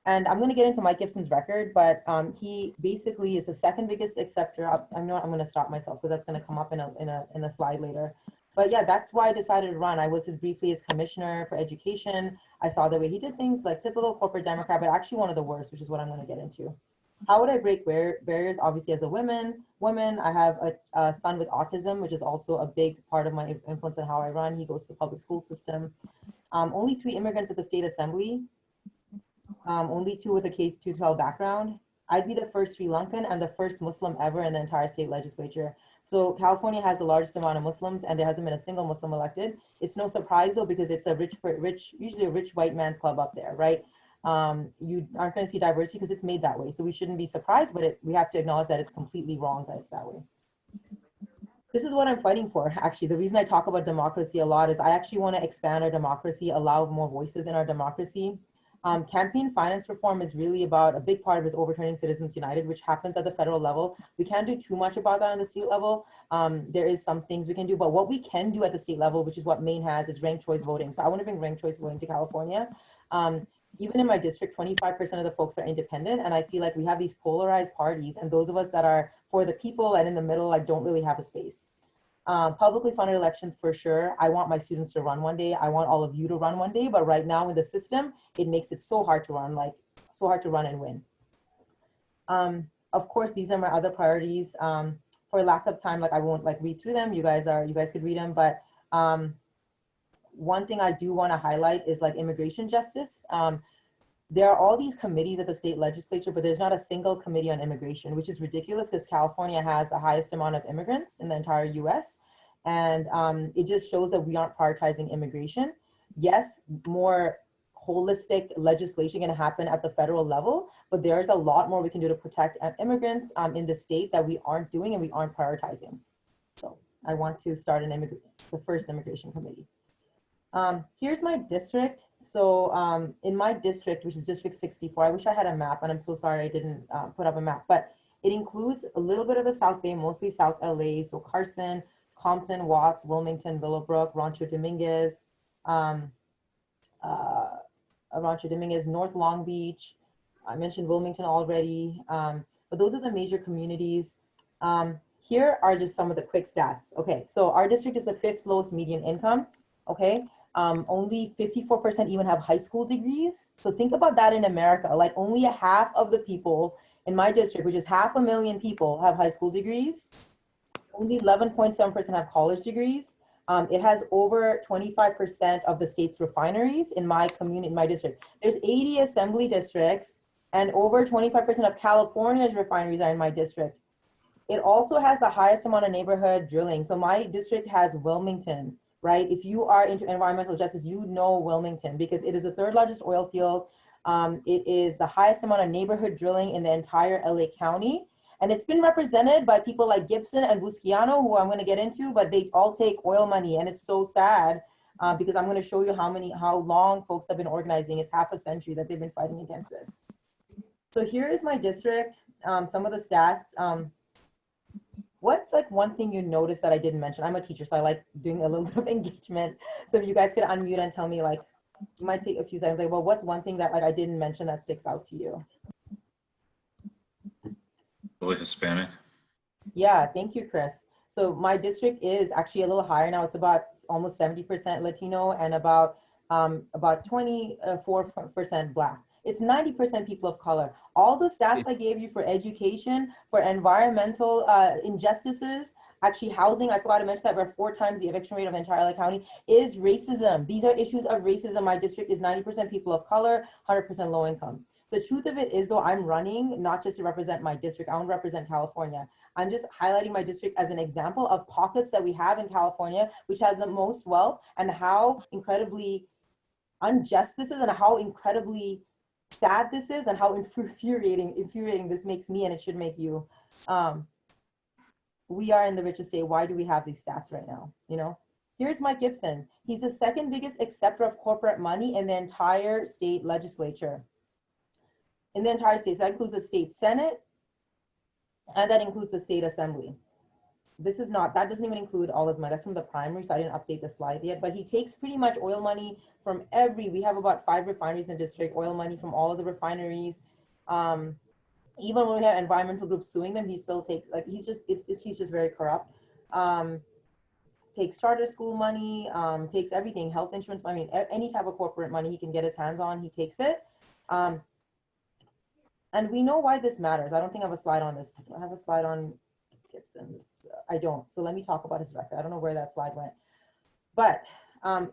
And I'm going to get into Mike Gibson's record, but he basically is the second biggest acceptor. I'm going to stop myself because that's going to come up in a slide later. But yeah, that's why I decided to run. I was briefly his commissioner for education. I saw the way he did things, like typical corporate Democrat, but actually one of the worst, which is what I'm going to get into. How would I break barriers? Obviously, as a woman, I have a son with autism, which is also a big part of my influence on how I run. He goes to the public school system. Only 3 immigrants at the state assembly. Only 2 with a K-12 background. I'd be the first Sri Lankan and the first Muslim ever in the entire state legislature. So California has the largest amount of Muslims, and there hasn't been a single Muslim elected. It's no surprise though, because it's a usually a rich white man's club up there, right? You aren't going to see diversity because it's made that way. So we shouldn't be surprised, but we have to acknowledge that it's completely wrong that it's that way. This is what I'm fighting for. Actually, the reason I talk about democracy a lot is I actually want to expand our democracy, allow more voices in our democracy. Campaign finance reform is really about, a big part of it is overturning Citizens United, which happens at the federal level. We can't do too much about that on the state level. There is some things we can do, but what we can do at the state level, which is what Maine has, is ranked choice voting. So I want to bring ranked choice voting to California. Even in my district, 25% of the folks are independent. And I feel like we have these polarized parties, and those of us that are for the people and in the middle, like, don't really have a space. Publicly funded elections for sure. I want my students to run one day. I want all of you to run one day. But right now in the system, it makes it so hard to run, like so hard to run and win. Of course, these are my other priorities. For lack of time, like I won't like read through them. You guys could read them. But one thing I do want to highlight is like immigration justice. There are all these committees at the state legislature, but there's not a single committee on immigration, which is ridiculous because California has the highest amount of immigrants in the entire US. And it just shows that we aren't prioritizing immigration. Yes, more holistic legislation can happen at the federal level, but there's a lot more we can do to protect immigrants in the state that we aren't doing and we aren't prioritizing. So I want to start the first immigration committee. Here's my district. So in my district, which is District 64, I wish I had a map, and I'm so sorry I didn't put up a map, but it includes a little bit of the South Bay, mostly South LA. So Carson, Compton, Watts, Wilmington, Willowbrook, Rancho Dominguez, North Long Beach. I mentioned Wilmington already, but those are the major communities. Here are just some of the quick stats. Okay, so our district is the 5th lowest median income. Okay, only 54% even have high school degrees. So think about that in America. Like only a half of the people in my district, which is 500,000 people, have high school degrees. Only 11.7% have college degrees. It has over 25% of the state's refineries in my community, in my district. There's 80 assembly districts, and over 25% of California's refineries are in my district. It also has the highest amount of neighborhood drilling. So my district has Wilmington, right? If you are into environmental justice, you know Wilmington because it is the 3rd largest oil field. It is the highest amount of neighborhood drilling in the entire LA County. And it's been represented by people like Gibson and Busquiano, who I'm going to get into, but they all take oil money. And it's so sad because I'm going to show you how long folks have been organizing. It's half a century that they've been fighting against this. So here is my district, some of the stats. What's like one thing you noticed that I didn't mention? I'm a teacher, so I like doing a little bit of engagement. So if you guys could unmute and tell me, like, it might take a few seconds, like, well, what's one thing that like I didn't mention that sticks out to you? Really Hispanic. Yeah, thank you, Chris. So my district is actually a little higher now. It's about almost 70% Latino and about 24% Black. It's 90% people of color. All the stats I gave you for education, for environmental injustices, actually housing, I forgot to mention that we're 4 times the eviction rate of the entire LA County, is racism. These are issues of racism. My district is 90% people of color, 100% low income. The truth of it is, though, I'm running not just to represent my district, I want to represent California. I'm just highlighting my district as an example of pockets that we have in California, which has the most wealth, and how incredibly unjust this is, and how incredibly sad this is, and how infuriating this makes me, and it should make you. we are in the richest state. Why do we have these stats right now? You know, here's Mike Gibson. He's the second biggest acceptor of corporate money in the entire state legislature. In the entire state, so that includes the state Senate, and that includes the state assembly. This is not, that doesn't even include all his money. That's from the primary, so I didn't update the slide yet. But he takes pretty much oil money from we have about 5 refineries in the district, oil money from all of the refineries. Even when we have environmental groups suing them, he still takes, like, he's just very corrupt. Takes charter school money, takes everything, health insurance, I mean, any type of corporate money he can get his hands on, he takes it. And we know why this matters. I don't think I have a slide on this. I have a slide on Gibson's. I don't. So let me talk about his record. I don't know where that slide went. But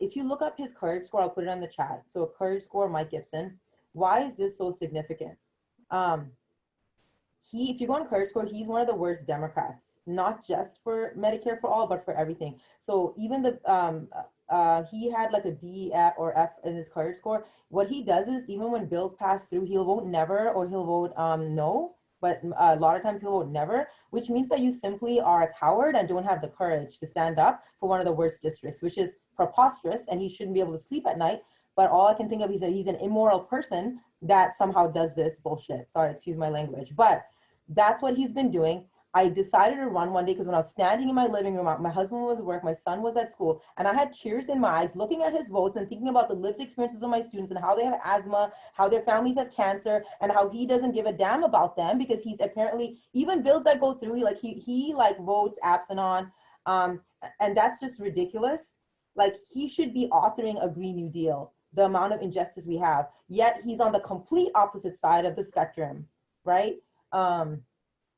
if you look up his courage score, I'll put it on the chat. So a courage score, Mike Gibson. Why is this so significant? If you go on courage score, he's one of the worst Democrats, not just for Medicare for all, but for everything. So even he had like a D or F in his courage score. What he does is, even when bills pass through, he'll vote never or he'll vote no. But a lot of times he'll vote never, which means that you simply are a coward and don't have the courage to stand up for one of the worst districts, which is preposterous, and he shouldn't be able to sleep at night. But all I can think of is that he's an immoral person that somehow does this bullshit. Sorry, excuse my language. But that's what he's been doing. I decided to run one day because when I was standing in my living room, my husband was at work, my son was at school, and I had tears in my eyes looking at his votes and thinking about the lived experiences of my students and how they have asthma, how their families have cancer, and how he doesn't give a damn about them because he's apparently, even bills that go through, he votes absent on, and that's just ridiculous. Like, he should be authoring a Green New Deal, the amount of injustice we have, yet he's on the complete opposite side of the spectrum, right?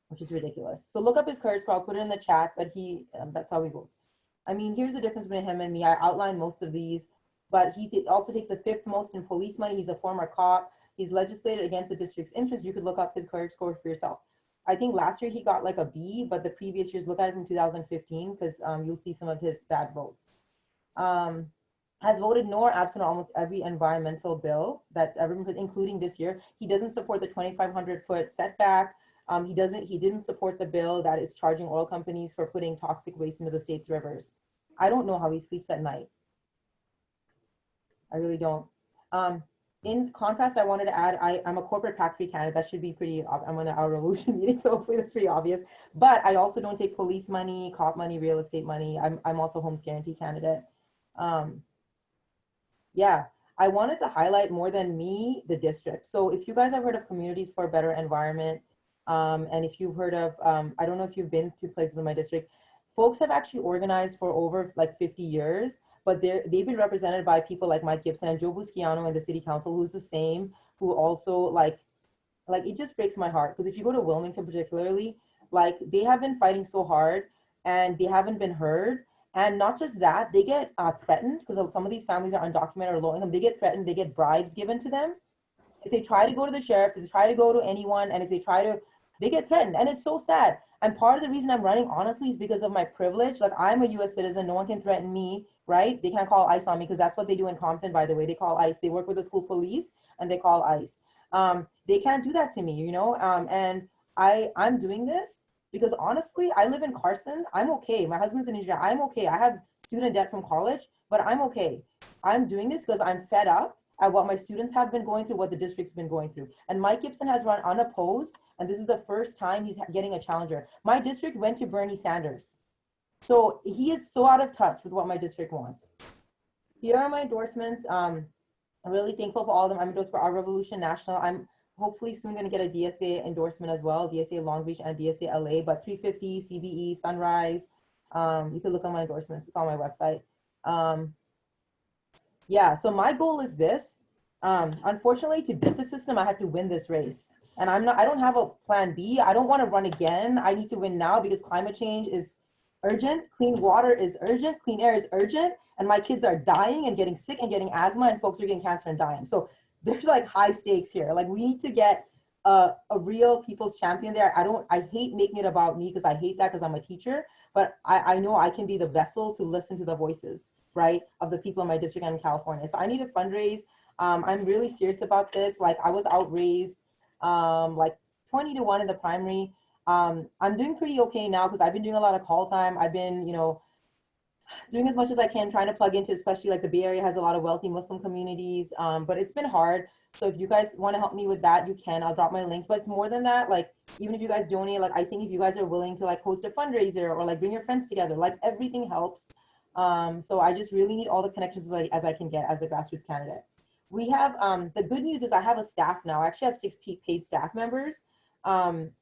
Which is ridiculous. So look up his courage score. I'll put it in the chat, but that's how he votes. I mean, here's the difference between him and me. I outlined most of these, but he also takes the 5th most in police money. He's a former cop. He's legislated against the district's interests. You could look up his courage score for yourself. I think last year he got like a B, but the previous years, look at it from 2015, because you'll see some of his bad votes. Has voted no or absent on almost every environmental bill that's ever been, including this year. He doesn't support the 2,500-foot setback. He didn't support the bill that is charging oil companies for putting toxic waste into the state's rivers. I don't know how he sleeps at night. I really don't. In contrast, I wanted to add, I'm a corporate PAC-free candidate. That should be pretty, I'm in our revolution meeting, so hopefully that's pretty obvious. But I also don't take police money, cop money, real estate money. I'm also a homes guarantee candidate. Yeah, I wanted to highlight more than me, the district. So if you guys have heard of Communities for a Better Environment, and if you've heard of, I don't know if you've been to places in my district, folks have actually organized for over like 50 years, but they've been represented by people like Mike Gibson and Joe Busquiano in the city council, who's the same, who also like it just breaks my heart. Because if you go to Wilmington particularly, like, they have been fighting so hard and they haven't been heard. And not just that, they get threatened, because some of these families are undocumented or low income. They get threatened, they get bribes given to them. If they try to go to the sheriff, if they try to go to anyone, and if they try to, they get threatened. And it's so sad. And part of the reason I'm running, honestly, is because of my privilege. Like, I'm a US citizen, no one can threaten me, right? They can't call ICE on me, because that's what they do in Compton, by the way. They call ICE. They work with the school police and they call ICE. They can't do that to me, you know? And I'm doing this because honestly, I live in Carson. I'm okay. My husband's an engineer. I'm okay. I have student debt from college, but I'm okay. I'm doing this because I'm fed up at what my students have been going through, what the district's been going through. And Mike Gibson has run unopposed, and this is the first time he's getting a challenger. My district went to Bernie Sanders. So he is so out of touch with what my district wants. Here are my endorsements. I'm really thankful for all of them. I'm endorsed for Our Revolution National. I'm hopefully soon going to get a DSA endorsement as well, DSA Long Beach and DSA LA, but 350, CBE, Sunrise. You can look on my endorsements. It's on my website. Yeah, so my goal is this. Unfortunately, to beat the system, I have to win this race. And I don't have a plan B. I don't want to run again. I need to win now because climate change is urgent. Clean water is urgent. Clean air is urgent. And my kids are dying and getting sick and getting asthma, and folks are getting cancer and dying. So there's like high stakes here. Like, we need to get a real people's champion there. I hate making it about me, because I hate that, because I'm a teacher, but I know I can be the vessel to listen to the voices, right, of the people in my district and in California. So I need to fundraise. I'm really serious about this. Like, I was outraised like 20 to 1 in the primary. I'm doing pretty okay now because I've been doing a lot of call time. I've been, doing as much as I can, trying to plug into, especially like the Bay Area has a lot of wealthy Muslim communities, but it's been hard. So if you guys want to help me with that, you can. I'll drop my links. But it's more than that. Like, even if you guys donate, like, I think if you guys are willing to like host a fundraiser or like bring your friends together, like everything helps. So I just really need all the connections as I can get as a grassroots candidate. We have, the good news is I have a staff now. I actually have 6 paid staff members. And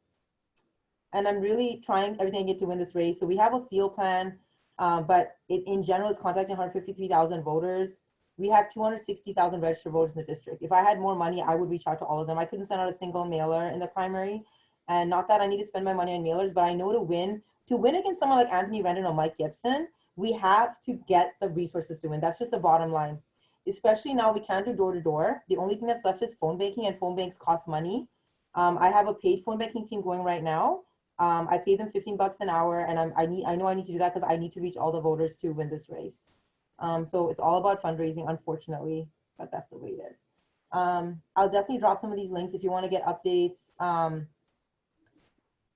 I'm really trying everything I get to win this race. So we have a field plan. But in general, it's contacting 153,000 voters. We have 260,000 registered voters in the district. If I had more money, I would reach out to all of them. I couldn't send out a single mailer in the primary. And not that I need to spend my money on mailers, but I know to win against someone like Anthony Rendon or Mike Gibson, we have to get the resources to win. That's just the bottom line. Especially now we can't do door to door. The only thing that's left is phone banking, and phone banks cost money. I have a paid phone banking team going right now. I pay them $15 an hour, and I know I need to do that because I need to reach all the voters to win this race. So it's all about fundraising, unfortunately, but that's the way it is. I'll definitely drop some of these links if you want to get updates.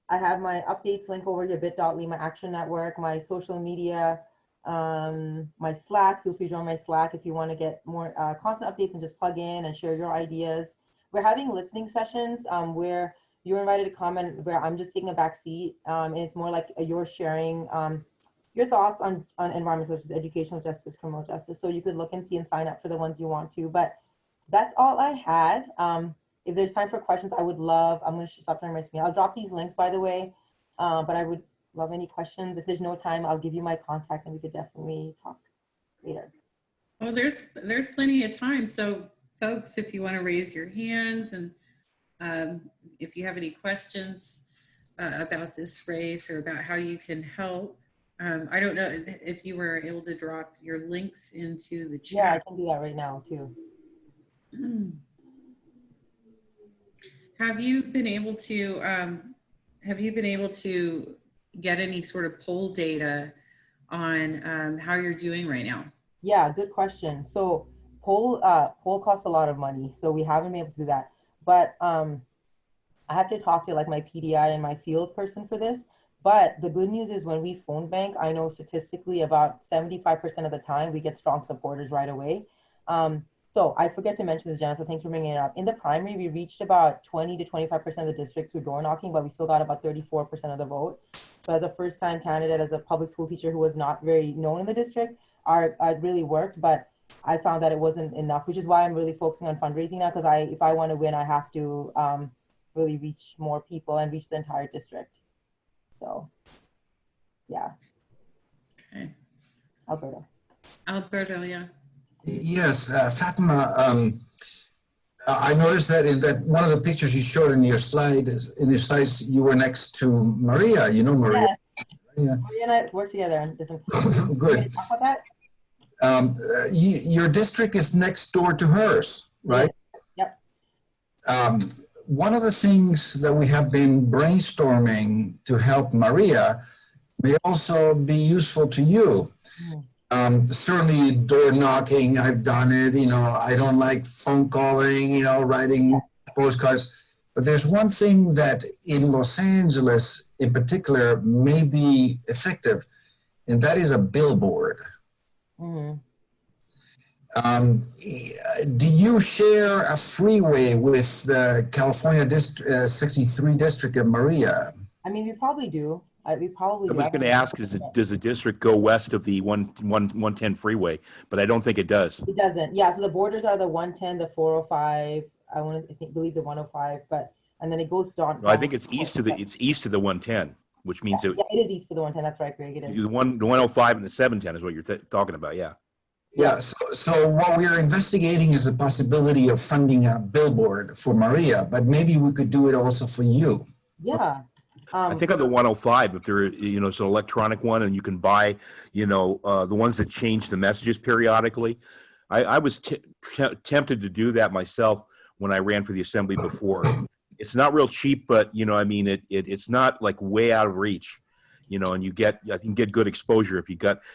I have my updates link over here, bit.ly, my action network, my social media, my Slack. Feel free to join my Slack if you want to get more constant updates and just plug in and share your ideas. We're having listening sessions where you're invited to come and where I'm just taking a back seat. And it's more like you're sharing your thoughts on environmental justice, educational justice, criminal justice. So you could look and see and sign up for the ones you want to. But that's all I had. If there's time for questions, I would love, I'm going to stop sharing my screen. I'll drop these links, by the way, but I would love any questions. If there's no time, I'll give you my contact and we could definitely talk later. Well, there's plenty of time. So folks, if you want to raise your hands and if you have any questions about this race or about how you can help, I don't know if you were able to drop your links into the chat. Yeah, I can do that right now too. Have you been able to get any sort of poll data on how you're doing right now? Yeah, good question. So poll costs a lot of money, so we haven't been able to do that. But I have to talk to like my PDI and my field person for this. But the good news is when we phone bank, I know statistically about 75% of the time we get strong supporters right away. So I forget to mention this, Jenna, so thanks for bringing it up. In the primary, we reached about 20 to 25% of the district through door knocking, but we still got about 34% of the vote. So as a first-time candidate, as a public school teacher who was not very known in the district, it really worked, but I found that it wasn't enough, which is why I'm really focusing on fundraising now, because if I want to win, I have to really reach more people and reach the entire district. So, yeah. Okay. Alberto, yeah. Yes, Fatima, I noticed that in that one of the pictures you showed in your slides, you were next to Maria. You know Maria? Yes. Yeah. Maria and I work together on different Good. Talk about that? Your district is next door to hers, right? Yep. One of the things that we have been brainstorming to help Maria may also be useful to you. Certainly door knocking, I've done it, I don't like phone calling, writing postcards, but there's one thing that in Los Angeles in particular may be effective, and that is a billboard. Do you share a freeway with the California 63 district of Maria? I mean, we probably do. We probably I was going to ask, does the district go west of the 110 freeway? But I don't think it does. It doesn't. Yeah. So the borders are the 110, the 405. Believe the 105, and then it goes down. No, I think it's east of the 110, which means it is east of the 110. That's right, Greg. It is. The 105 and the 710 is what you're talking about. Yeah. Yeah. So what we are investigating is the possibility of funding a billboard for Maria, but maybe we could do it also for you. Yeah. I think on the 105, if there, it's an electronic one and you can buy, the ones that change the messages periodically. I was tempted to do that myself when I ran for the assembly before. It's not real cheap, but, it's not like way out of reach, and I think get good exposure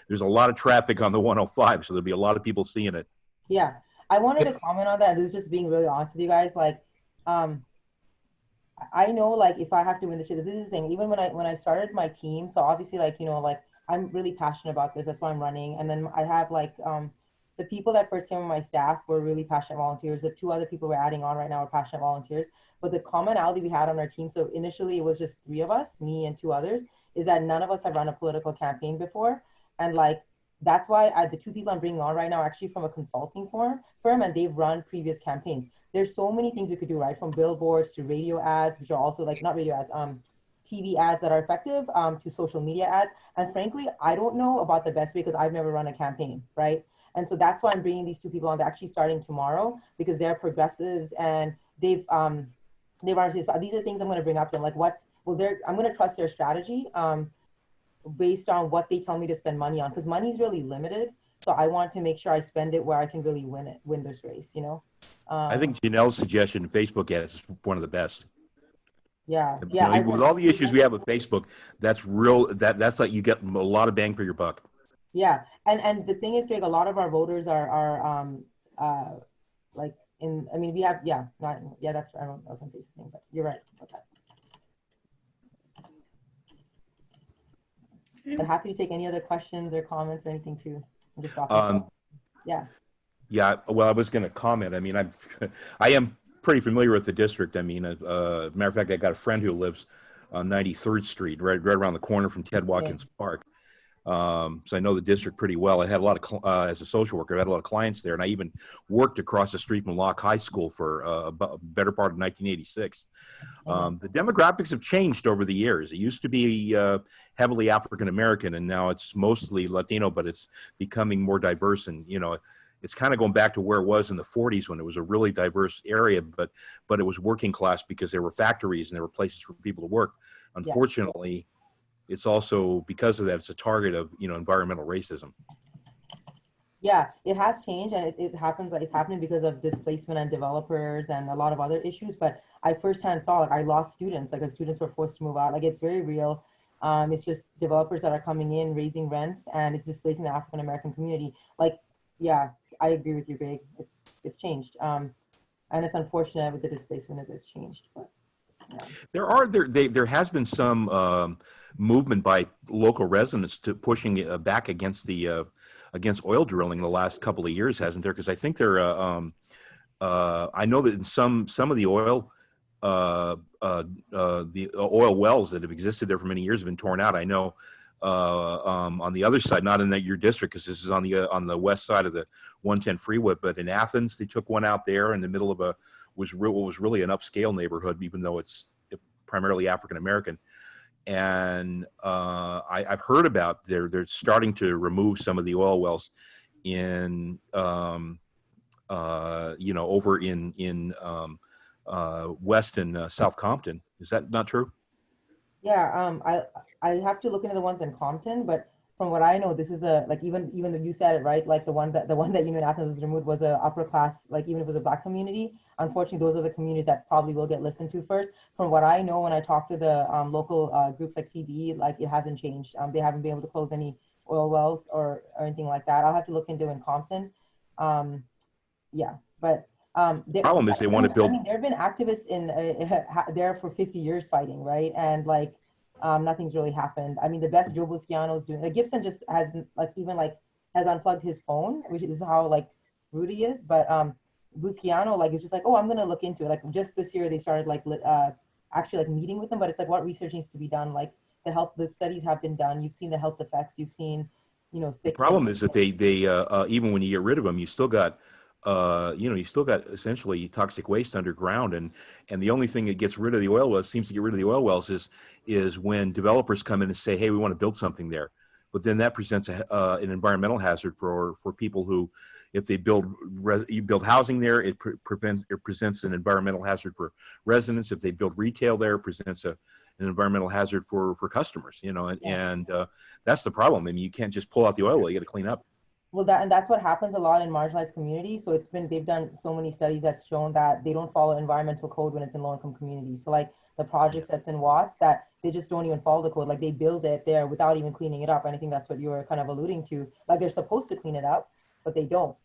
there's a lot of traffic on the 105, so there'll be a lot of people seeing it. I know, like, if I have to win the shit, this is the thing. Even when I started my team, so obviously, like, you know, like, I'm really passionate about this. That's why I'm running. And then I have like the people that first came on my staff were really passionate volunteers. The two other people we're adding on right now are passionate volunteers. But the commonality we had on our team, so initially it was just three of us, me and two others, is that none of us have run a political campaign before. And like, that's why the two people I'm bringing on right now are actually from a consulting firm, and they've run previous campaigns. There's so many things we could do, right? From billboards to radio ads, which are also like, not radio ads, TV ads that are effective, to social media ads. And frankly, I don't know about the best way because I've never run a campaign, right? And so that's why I'm bringing these two people on. They're actually starting tomorrow because they're progressives and they've honestly, so these are things I'm going to bring up to them. Like I'm going to trust their strategy based on what they tell me to spend money on, because money is really limited. So I want to make sure I spend it where I can really win this race, you know? I think Janelle's suggestion, Facebook ads, is one of the best. Yeah, You yeah. know, with all the issues we have with Facebook, that's real. That's like you get a lot of bang for your buck. Yeah, and the thing is, Greg, a lot of our voters are like in. I mean, we have not That's I don't know something, but you're right about that. But happy to take any other questions or comments or anything too. I'm just talking. Yeah. Yeah. Well, I was going to comment. I mean, I am pretty familiar with the district. I mean, matter of fact, I got a friend who lives on 93rd Street, right around the corner from Ted Watkins Park. So I know the district pretty well. I had a lot of, as a social worker, I had a lot of clients there, and I even worked across the street from Locke High School for a better part of 1986. The demographics have changed over the years. It used to be heavily African American, and now it's mostly Latino, but it's becoming more diverse. And you know, it's kind of going back to where it was in the 40s when it was a really diverse area, but it was working class because there were factories and there were places for people to work. Unfortunately, it's also, because of that, it's a target of, you know, environmental racism. Yeah, it has changed, and it happens. It's happening because of displacement and developers and a lot of other issues. But I firsthand saw, like, I lost students. Like, the students were forced to move out. Like, it's very real. It's just developers that are coming in, raising rents, and it's displacing the African American community. Like, yeah, I agree with you, Greg. It's changed, and it's unfortunate with the displacement that it's changed. But yeah. There has been some movement by local residents to pushing back against the against oil drilling the last couple of years, hasn't there? Because I think there, I know that in some of the oil wells that have existed there for many years have been torn out. I know on the other side, not in your district, because this is on the west side of the 110 freeway, but in Athens, they took one out there in the middle of what was really an upscale neighborhood, even though it's primarily African American. And I've heard about they're starting to remove some of the oil wells in you know, over in West and South Compton. Is that not true? Yeah, I have to look into the ones in Compton, but from what I know, this is even though you said it right, like the one that you know in Athens was removed was a upper class, like even if it was a Black community. Unfortunately, those are the communities that probably will get listened to first. From what I know, when I talk to the local groups like CBE, like it hasn't changed. They haven't been able to close any oil wells or anything like that. I'll have to look into in Compton. Yeah, but The problem is they want to build. I mean, there have been activists in there for 50 years fighting, right? And like, nothing's really happened. I mean, the best Joe Busciano's doing. Like Gibson just has has unplugged his phone, which is how like rude he is. But Busciano like is just like, oh, I'm gonna look into it. Like just this year they started like actually like meeting with them, but it's like what research needs to be done. Like the studies have been done. You've seen the health effects. You've seen, you know, sick. The problem is that they even when you get rid of them, you still got you know, you still got essentially toxic waste underground, and the only thing that gets rid of the oil wells, seems to get rid of the oil wells, is when developers come in and say, hey, we want to build something there. But then that presents an environmental hazard for people who, if they you build housing there, it presents an environmental hazard for residents. If they build retail there, it presents an environmental hazard for customers. You know, and that's the problem. I mean, you can't just pull out the oil well; you got to clean up. Well, that's what happens a lot in marginalized communities. So they've done so many studies that's shown that they don't follow environmental code when it's in low-income communities. So like the projects that's in Watts, that they just don't even follow the code. Like they build it there without even cleaning it up. And I think that's what you were kind of alluding to. Like they're supposed to clean it up, but they don't.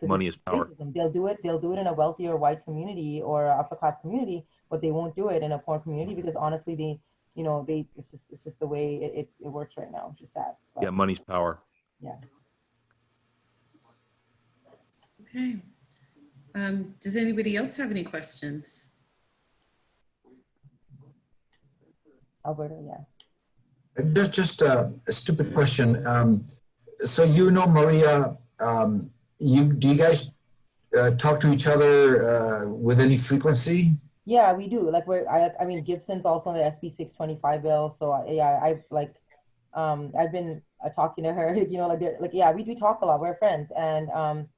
Money is power. racism. They'll do it in a wealthier white community or upper class community, but they won't do it in a poor community because honestly, it's just the way it works right now, which is sad. But, Yeah, money's power. yeah. Okay. Does anybody else have any questions? Alberta, yeah. Just a stupid question. So you know Maria, do you guys talk to each other with any frequency? Yeah, we do. Like I mean, Gibson's also on the SB 625 bill. So I've been talking to her, yeah, we talk a lot. We're friends. And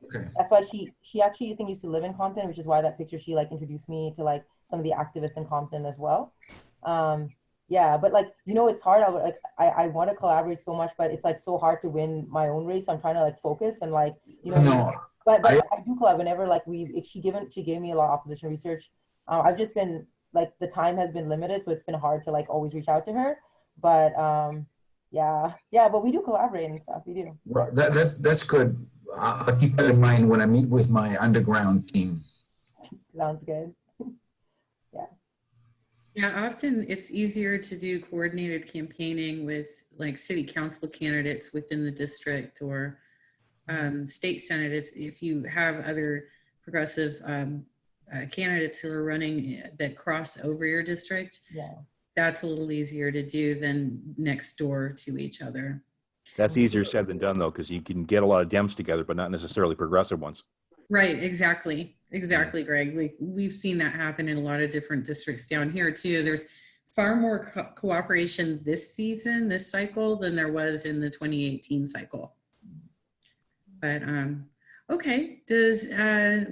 Okay. that's why she actually, I think, used to live in Compton, which is why that picture, she introduced me to some of the activists in Compton as well. Yeah, but it's hard. I want to collaborate so much, but it's so hard to win my own race. I'm trying to focus and No, but I do collab whenever she gave me a lot of opposition research. I've just been the time has been limited, so it's been hard to always reach out to her. But yeah, but we do collaborate and stuff. We do. well, that's good. I'll keep that in mind when I meet with my underground team. Sounds good. Yeah, often it's easier to do coordinated campaigning with city council candidates within the district or state senate if you have other progressive candidates who are running that cross over your district. Yeah. That's a little easier to do than next door to each other. That's easier said than done, though, because you can get a lot of Dems together, but not necessarily progressive ones. Right, exactly, Greg. We've seen that happen in a lot of different districts down here too. There's far more cooperation this cycle, than there was in the 2018 cycle. But okay, does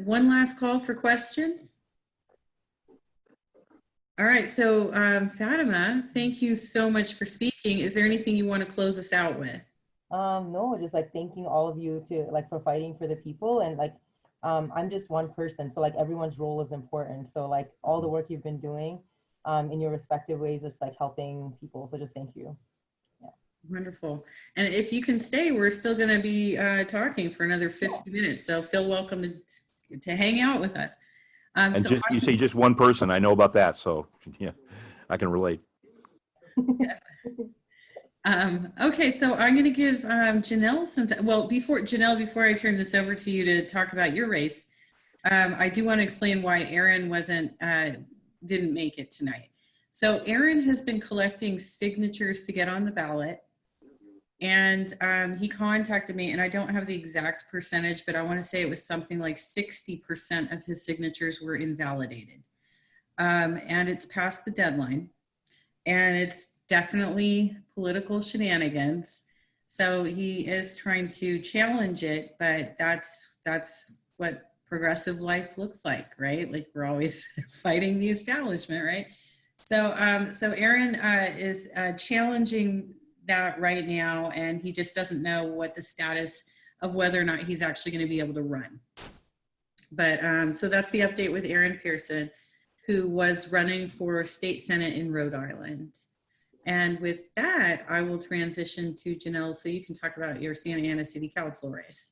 one last call for questions? All right, so Fatima, thank you so much for speaking. Is there anything you want to close us out with? No, just thanking all of you for fighting for the people, and I'm just one person, so everyone's role is important. So all the work you've been doing in your respective ways is helping people. So just thank you. Yeah. Wonderful. And if you can stay, we're still going to be talking for another 50 minutes. So feel welcome to hang out with us. And you say just one person. I know about that. So yeah, I can relate. Okay, so I'm going to give Janelle some time. Well, before I turn this over to you to talk about your race, I do want to explain why Aaron didn't make it tonight. So Aaron has been collecting signatures to get on the ballot, and he contacted me, and I don't have the exact percentage, but I want to say it was something like 60% of his signatures were invalidated, and it's past the deadline, and it's definitely political shenanigans. So he is trying to challenge it, but that's what progressive life looks like, right? We're always fighting the establishment, right? So Aaron is challenging that right now, and he just doesn't know what the status of whether or not he's actually going to be able to run. But so that's the update with Aaron Pearson, who was running for state senate in Rhode Island. And with that, I will transition to Janelle so you can talk about your Santa Ana City Council race.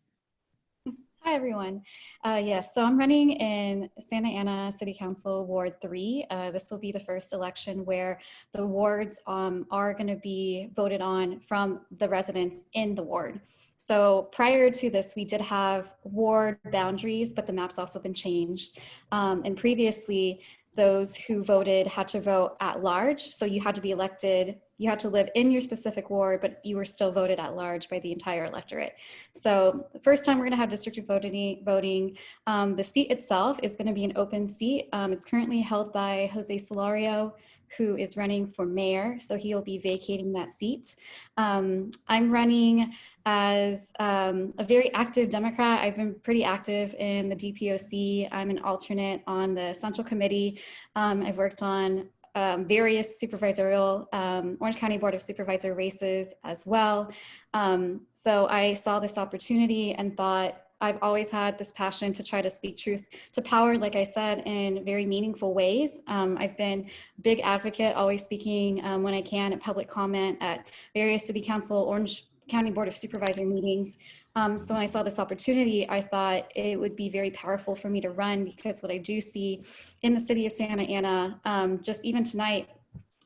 Hi, everyone. Yes, so I'm running in Santa Ana City Council Ward 3. This will be the first election where the wards are going to be voted on from the residents in the ward. So prior to this, we did have ward boundaries, but the map's also been changed. And previously, those who voted had to vote at large. So you had to be elected, you had to live in your specific ward, but you were still voted at large by the entire electorate. So the first time we're gonna have district voting. The seat itself is gonna be an open seat. It's currently held by Jose Solario, who is running for mayor. So he'll be vacating that seat. I'm running as a very active Democrat. I've been pretty active in the DPOC. I'm an alternate on the Central Committee. I've worked on various supervisorial Orange County Board of Supervisor races as well. So I saw this opportunity and thought, I've always had this passion to try to speak truth to power, like I said, in very meaningful ways. I've been a big advocate, always speaking when I can at public comment at various city council, County Board of Supervisor meetings. So when I saw this opportunity, I thought it would be very powerful for me to run, because what I do see in the city of Santa Ana, just even tonight,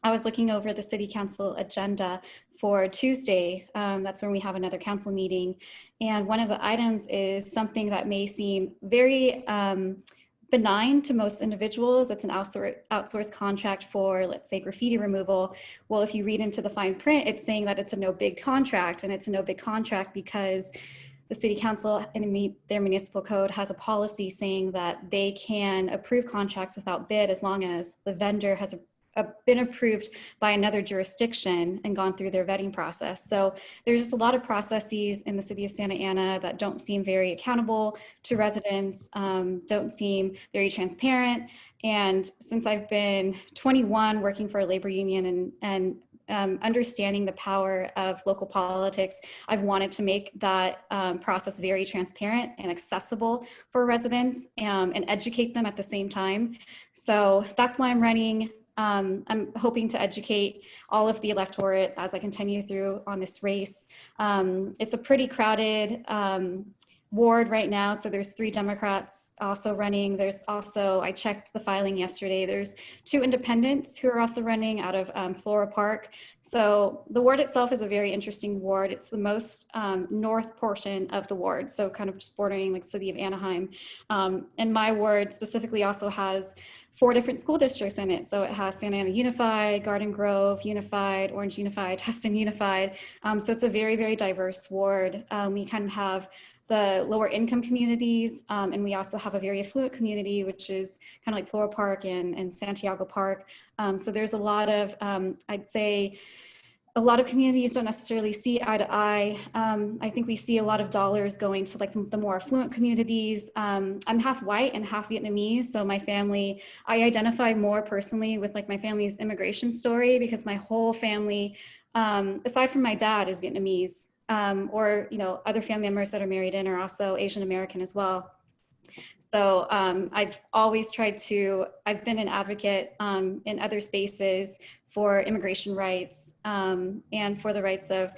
I was looking over the city council agenda for Tuesday. That's when we have another council meeting. And one of the items is something that may seem very benign to most individuals. It's an outsourced contract for, let's say, graffiti removal. Well, if you read into the fine print, it's saying that it's a no bid contract, and it's a no bid contract because the city council in their municipal code has a policy saying that they can approve contracts without bid as long as the vendor has been approved by another jurisdiction and gone through their vetting process. So there's just a lot of processes in the city of Santa Ana that don't seem very accountable to residents, don't seem very transparent. And since I've been 21 working for a labor union and understanding the power of local politics, I've wanted to make that process very transparent and accessible for residents and educate them at the same time. So that's why I'm running. I'm hoping to educate all of the electorate as I continue through on this race. It's a pretty crowded ward right now. So there's 3 Democrats also running. There's also, I checked the filing yesterday, there's 2 independents who are also running out of Flora Park. So the ward itself is a very interesting ward. It's the most north portion of the ward. So kind of just bordering like city of Anaheim. And my ward specifically also has 4 different school districts in it. So it has Santa Ana Unified, Garden Grove Unified, Orange Unified, Tustin Unified. So it's a very, very diverse ward. We kind of have the lower income communities, and we also have a very affluent community, which is kind of like Flora Park and Santiago Park. So there's a lot of, I'd say, a lot of communities don't necessarily see eye to eye. I think we see a lot of dollars going to like the more affluent communities. I'm half white and half Vietnamese. So my family, I identify more personally with like my family's immigration story, because my whole family, aside from my dad, is Vietnamese, or, you know, other family members that are married in are also Asian American as well. So I've always tried to, I've been an advocate in other spaces for immigration rights and for the rights of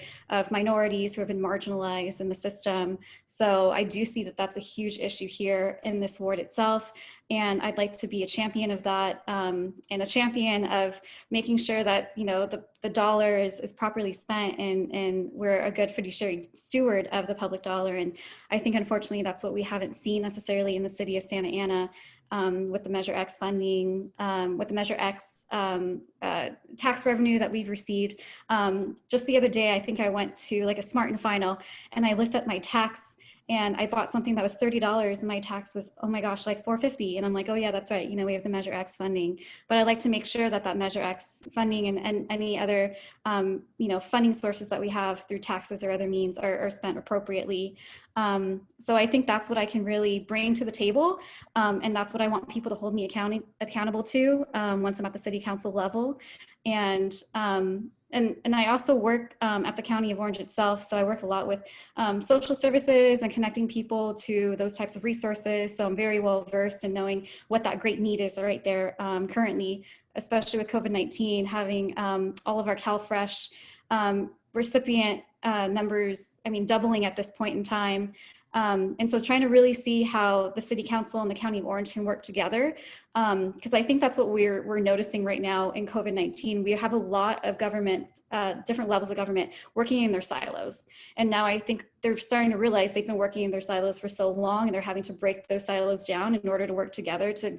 minorities who have been marginalized in the system. So I do see that that's a huge issue here in this ward itself. And I'd like to be a champion of that and a champion of making sure that, you know, the dollar is properly spent and we're a good fiduciary steward of the public dollar. And I think, unfortunately, that's what we haven't seen necessarily in the city of Santa Ana. With the Measure X funding, with the Measure X tax revenue that we've received. Just the other day, I think I went to like a Smart and Final, and I looked at my tax, and I bought something that was $30, and my tax was, oh my gosh, like $4.50. And I'm like, oh yeah, that's right. You know, we have the Measure X funding, but I like to make sure that that Measure X funding and any other, you know, funding sources that we have through taxes or other means are spent appropriately. So I think that's what I can really bring to the table. And that's what I want people to hold me accountable to once I'm at the city council level. And I also work at the County of Orange itself. So I work a lot with social services and connecting people to those types of resources. So I'm very well versed in knowing what that great need is right there currently, especially with COVID-19, having all of our CalFresh recipient numbers, I mean, doubling at this point in time. And so trying to really see how the city council and the County of Orange can work together. Because I think that's what we're noticing right now in COVID-19. We have a lot of government, different levels of government working in their silos. And now I think they're starting to realize they've been working in their silos for so long, and they're having to break those silos down in order to work together to,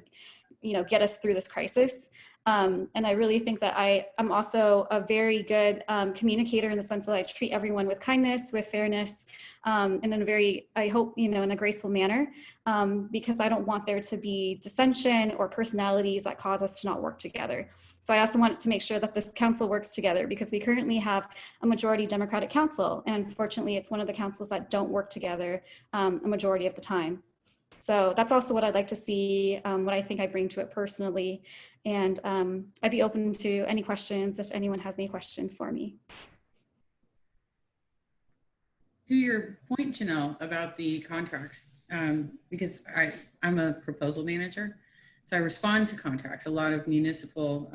you know, get us through this crisis. And I really think that I'm also a very good communicator in the sense that I treat everyone with kindness, with fairness, and in a very, I hope, you know, in a graceful manner, because I don't want there to be dissension or personalities that cause us to not work together. So I also want to make sure that this council works together, because we currently have a majority Democratic council. And unfortunately, it's one of the councils that don't work together a majority of the time. So that's also what I'd like to see, what I think I bring to it personally. And I'd be open to any questions if anyone has any questions for me. To your point, Janelle, about the contracts, because I'm a proposal manager, so I respond to contracts, a lot of municipal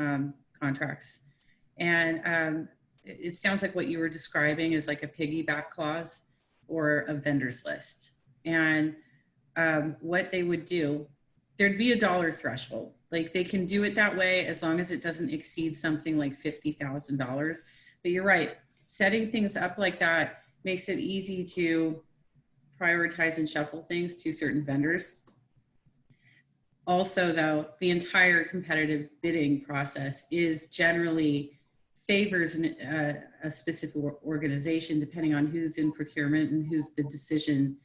contracts. And it sounds like what you were describing is like a piggyback clause or a vendor's list. And what they would do, there'd be a dollar threshold. Like they can do it that way as long as it doesn't exceed something like $50,000. But you're right, setting things up like that makes it easy to prioritize and shuffle things to certain vendors. Also, though, the entire competitive bidding process is generally favors a specific organization depending on who's in procurement and who's the decision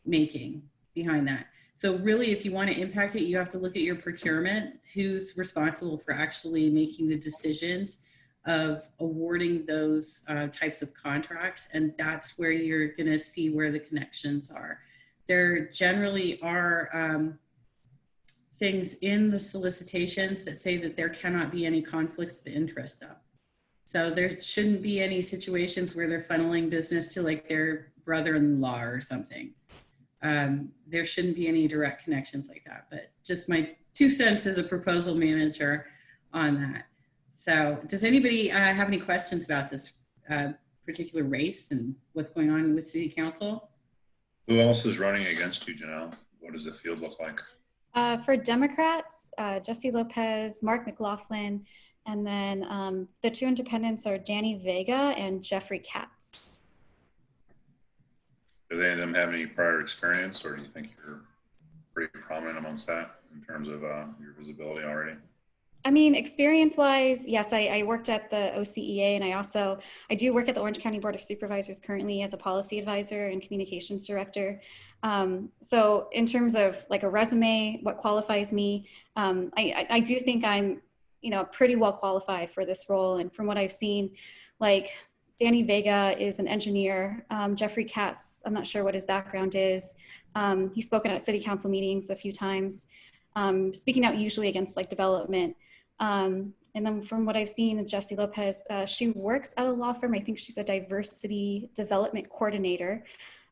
making behind that. So really, if you want to impact it, you have to look at your procurement, who's responsible for actually making the decisions of awarding those types of contracts. And that's where you're going to see where the connections are. There generally are things in the solicitations that say that there cannot be any conflicts of interest though. So there shouldn't be any situations where they're funneling business to like their brother-in-law or something. There shouldn't be any direct connections like that, but just my 2 cents as a proposal manager on that. So does anybody have any questions about this particular race and what's going on with City Council? Who else is running against you, Janelle? What does the field look like? For Democrats, Jesse Lopez, Mark McLaughlin, and then the 2 independents are Danny Vega and Jeffrey Katz. Do any of them have any prior experience, or do you think you're pretty prominent amongst that in terms of your visibility already? I mean, experience-wise, yes, I worked at the OCEA, and I do work at the Orange County Board of Supervisors currently as a policy advisor and communications director. So in terms of like a resume, what qualifies me, I do think I'm, pretty well qualified for this role. And from what I've seen, like Danny Vega is an engineer. Jeffrey Katz, I'm not sure what his background is. He's spoken at city council meetings a few times, speaking out usually against like development. And then from what I've seen, Jessie Lopez, she works at a law firm. I think she's a diversity development coordinator.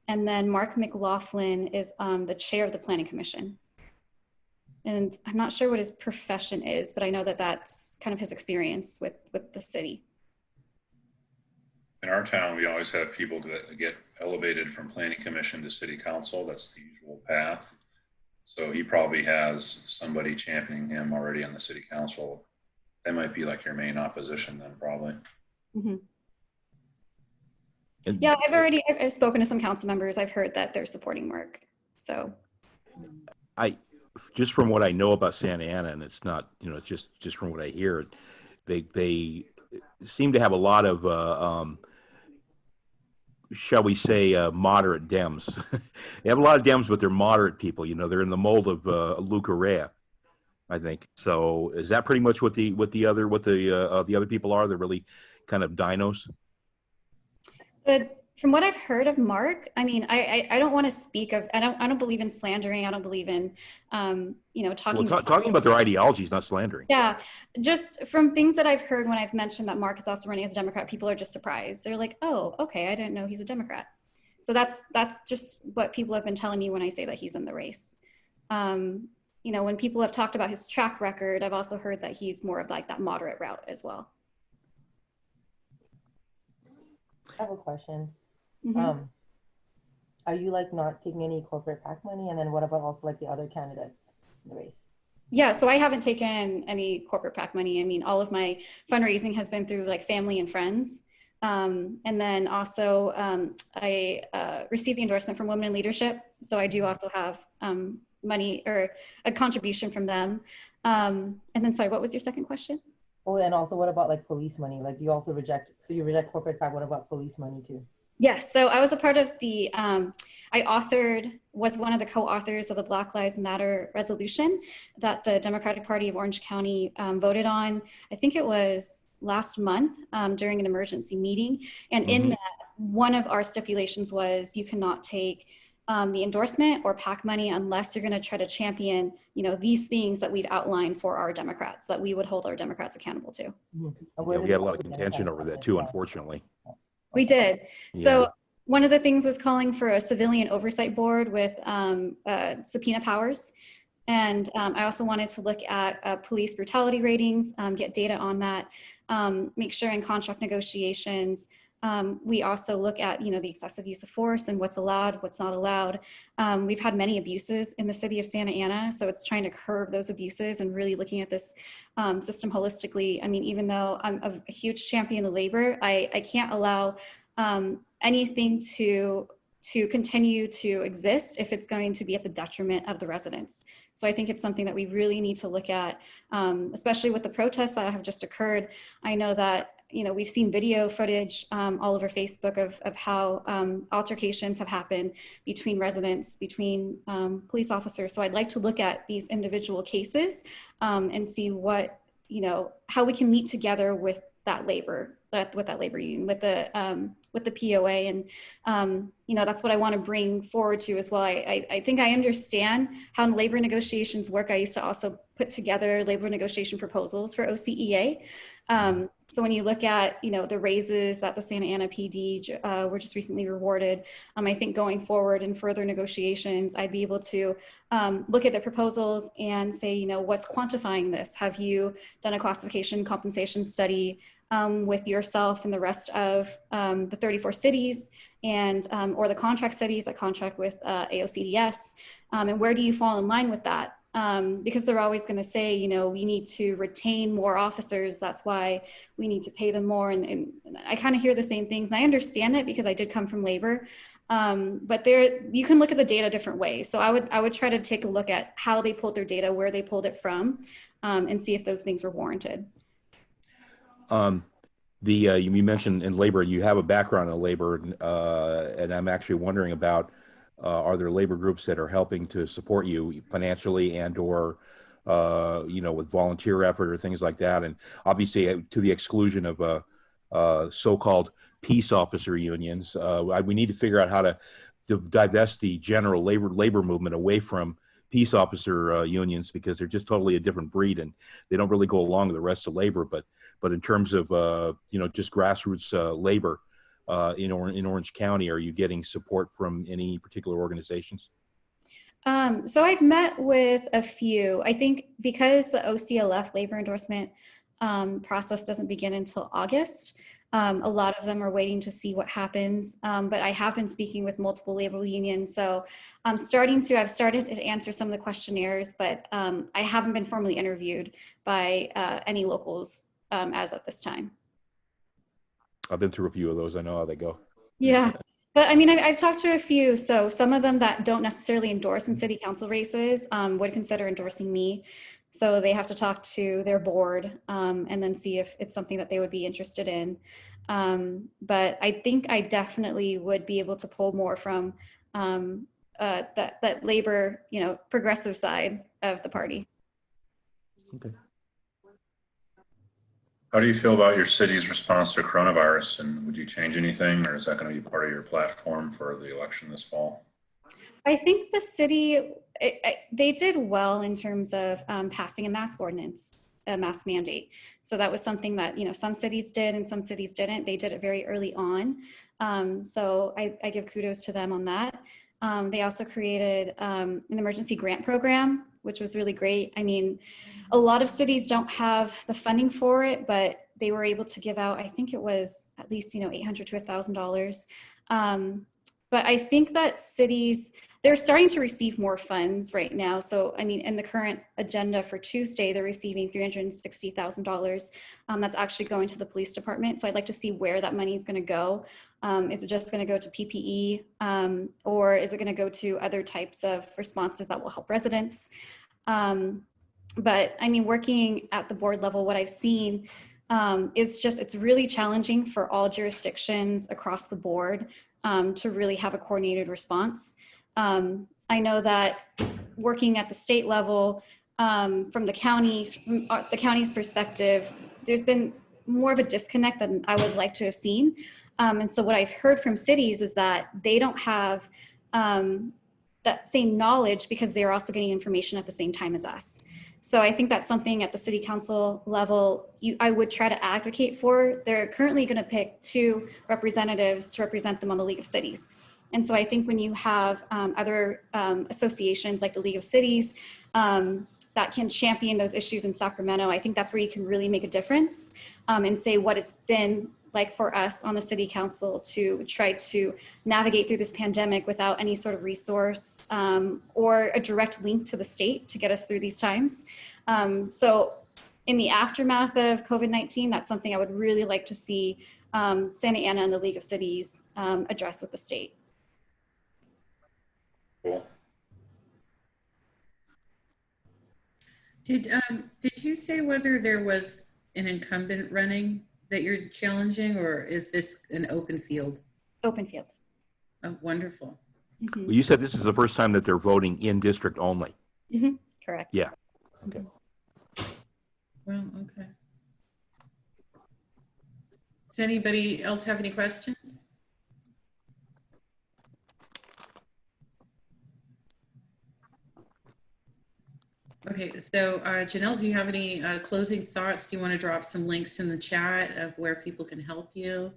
And then Mark McLaughlin is the chair of the Planning Commission. And I'm not sure what his profession is, but I know that that's kind of his experience with the city. In our town, we always have people that get elevated from Planning Commission to City Council. That's the usual path. So he probably has somebody championing him already on the City Council. That might be like your main opposition then, probably. Mm-hmm. Yeah, I've spoken to some council members. I've heard that they're supporting Mark. So just from what I know about Santa Ana, and it's not, just from what I hear, they seem to have a lot of shall we say, moderate Dems. They have a lot of Dems, but they're moderate people. They're in the mold of Lou Correa, I think. So is that pretty much what the other people are? They're really kind of dinos. From what I've heard of Mark, I mean, I don't want to speak of. I don't believe in slandering. I don't believe in, talking. Well, talking about their ideology is not slandering. Yeah, just from things that I've heard when I've mentioned that Mark is also running as a Democrat, people are just surprised. They're like, "Oh, okay, I didn't know he's a Democrat." So that's just what people have been telling me when I say that he's in the race. When people have talked about his track record, I've also heard that he's more of like that moderate route as well. I have a question. Mm-hmm. Are you like not taking any corporate PAC money? And then what about also like the other candidates in the race? Yeah, so I haven't taken any corporate PAC money. I mean, all of my fundraising has been through like family and friends. And then also I received the endorsement from Women in Leadership. So I do also have money or a contribution from them. And then, sorry, what was your second question? Oh, and also what about like police money? Like you also reject corporate PAC, what about police money too? Yes, so I was a part of the, was one of the co-authors of the Black Lives Matter resolution that the Democratic Party of Orange County voted on. I think it was last month during an emergency meeting. And in that, one of our stipulations was you cannot take the endorsement or PAC money unless you're going to try to champion, these things that we've outlined for our Democrats, that we would hold our Democrats accountable to. Yeah, we have a lot of contention over that too, unfortunately. We did. Yeah. So one of the things was calling for a civilian oversight board with subpoena powers. And I also wanted to look at police brutality ratings, get data on that, make sure in contract negotiations, we also look at, the excessive use of force and what's allowed, what's not allowed. We've had many abuses in the city of Santa Ana, so it's trying to curb those abuses and really looking at this system holistically. I mean, even though I'm a huge champion of labor, I can't allow anything to continue to exist if it's going to be at the detriment of the residents. So I think it's something that we really need to look at, especially with the protests that have just occurred. I know that, we've seen video footage all over Facebook of how altercations have happened between residents, between police officers. So I'd like to look at these individual cases and see what, how we can meet together with that labor union, with the POA. And, that's what I want to bring forward to as well. I think I understand how labor negotiations work. I used to also put together labor negotiation proposals for OCEA. So when you look at, the raises that the Santa Ana PD were just recently rewarded, I think going forward in further negotiations, I'd be able to look at the proposals and say, what's quantifying this? Have you done a classification compensation study with yourself and the rest of the 34 cities and or the contract studies that contract with AOCDS? And where do you fall in line with that? Because they're always going to say, we need to retain more officers. That's why we need to pay them more. And I kind of hear the same things. And I understand it because I did come from labor. But you can look at the data different ways. So I would try to take a look at how they pulled their data, where they pulled it from, and see if those things were warranted. You mentioned in labor, you have a background in labor, and I'm actually wondering about, are there labor groups that are helping to support you financially and or, with volunteer effort or things like that? And obviously to the exclusion of so-called peace officer unions, we need to figure out how to divest the general labor movement away from peace officer unions, because they're just totally a different breed and they don't really go along with the rest of labor. But in terms of, just grassroots labor in Orange County, are you getting support from any particular organizations? So I've met with a few. I think because the OCLF labor endorsement process doesn't begin until August, a lot of them are waiting to see what happens. But I have been speaking with multiple labor unions. So I've started to answer some of the questionnaires, but I haven't been formally interviewed by any locals as of this time. I've been through a few of those. I know how they go. Yeah. But I mean, I've talked to a few. So some of them that don't necessarily endorse in city council races would consider endorsing me. So they have to talk to their board and then see if it's something that they would be interested in. But I think I definitely would be able to pull more from that labor, progressive side of the party. Okay. How do you feel about your city's response to coronavirus, and would you change anything, or is that going to be part of your platform for the election this fall? I think the city, they did well in terms of passing a mask ordinance, a mask mandate. So that was something that, some cities did and some cities didn't. They did it very early on. So I give kudos to them on that. They also created an emergency grant program, which was really great. I mean, a lot of cities don't have the funding for it, but they were able to give out, I think it was at least, $800 to $1,000. But I think that cities, they're starting to receive more funds right now. So, I mean, in the current agenda for Tuesday, they're receiving $360,000. That's actually going to the police department. So I'd like to see where that money is going to go. Is it just going to go to PPE or is it going to go to other types of responses that will help residents? But I mean, working at the board level, what I've seen is just, it's really challenging for all jurisdictions across the board to really have a coordinated response. I know that working at the state level, from the county's perspective, there's been more of a disconnect than I would like to have seen. And so what I've heard from cities is that they don't have that same knowledge because they're also getting information at the same time as us. So I think that's something at the city council level I would try to advocate for. They're currently going to pick 2 representatives to represent them on the League of Cities. And so I think when you have other associations like the League of Cities that can champion those issues in Sacramento, I think that's where you can really make a difference and say what it's been like for us on the city council to try to navigate through this pandemic without any sort of resource or a direct link to the state to get us through these times. So in the aftermath of COVID-19, that's something I would really like to see Santa Ana and the League of Cities address with the state. Cool. Did you say whether there was an incumbent running that you're challenging, or is this an open field? Open field. Oh, wonderful. Mm-hmm. Well, you said this is the first time that they're voting in district only. Mm-hmm. Correct. Yeah. Okay. Well, okay. Does anybody else have any questions? Okay, so Janelle, do you have any closing thoughts? Do you want to drop some links in the chat of where people can help you?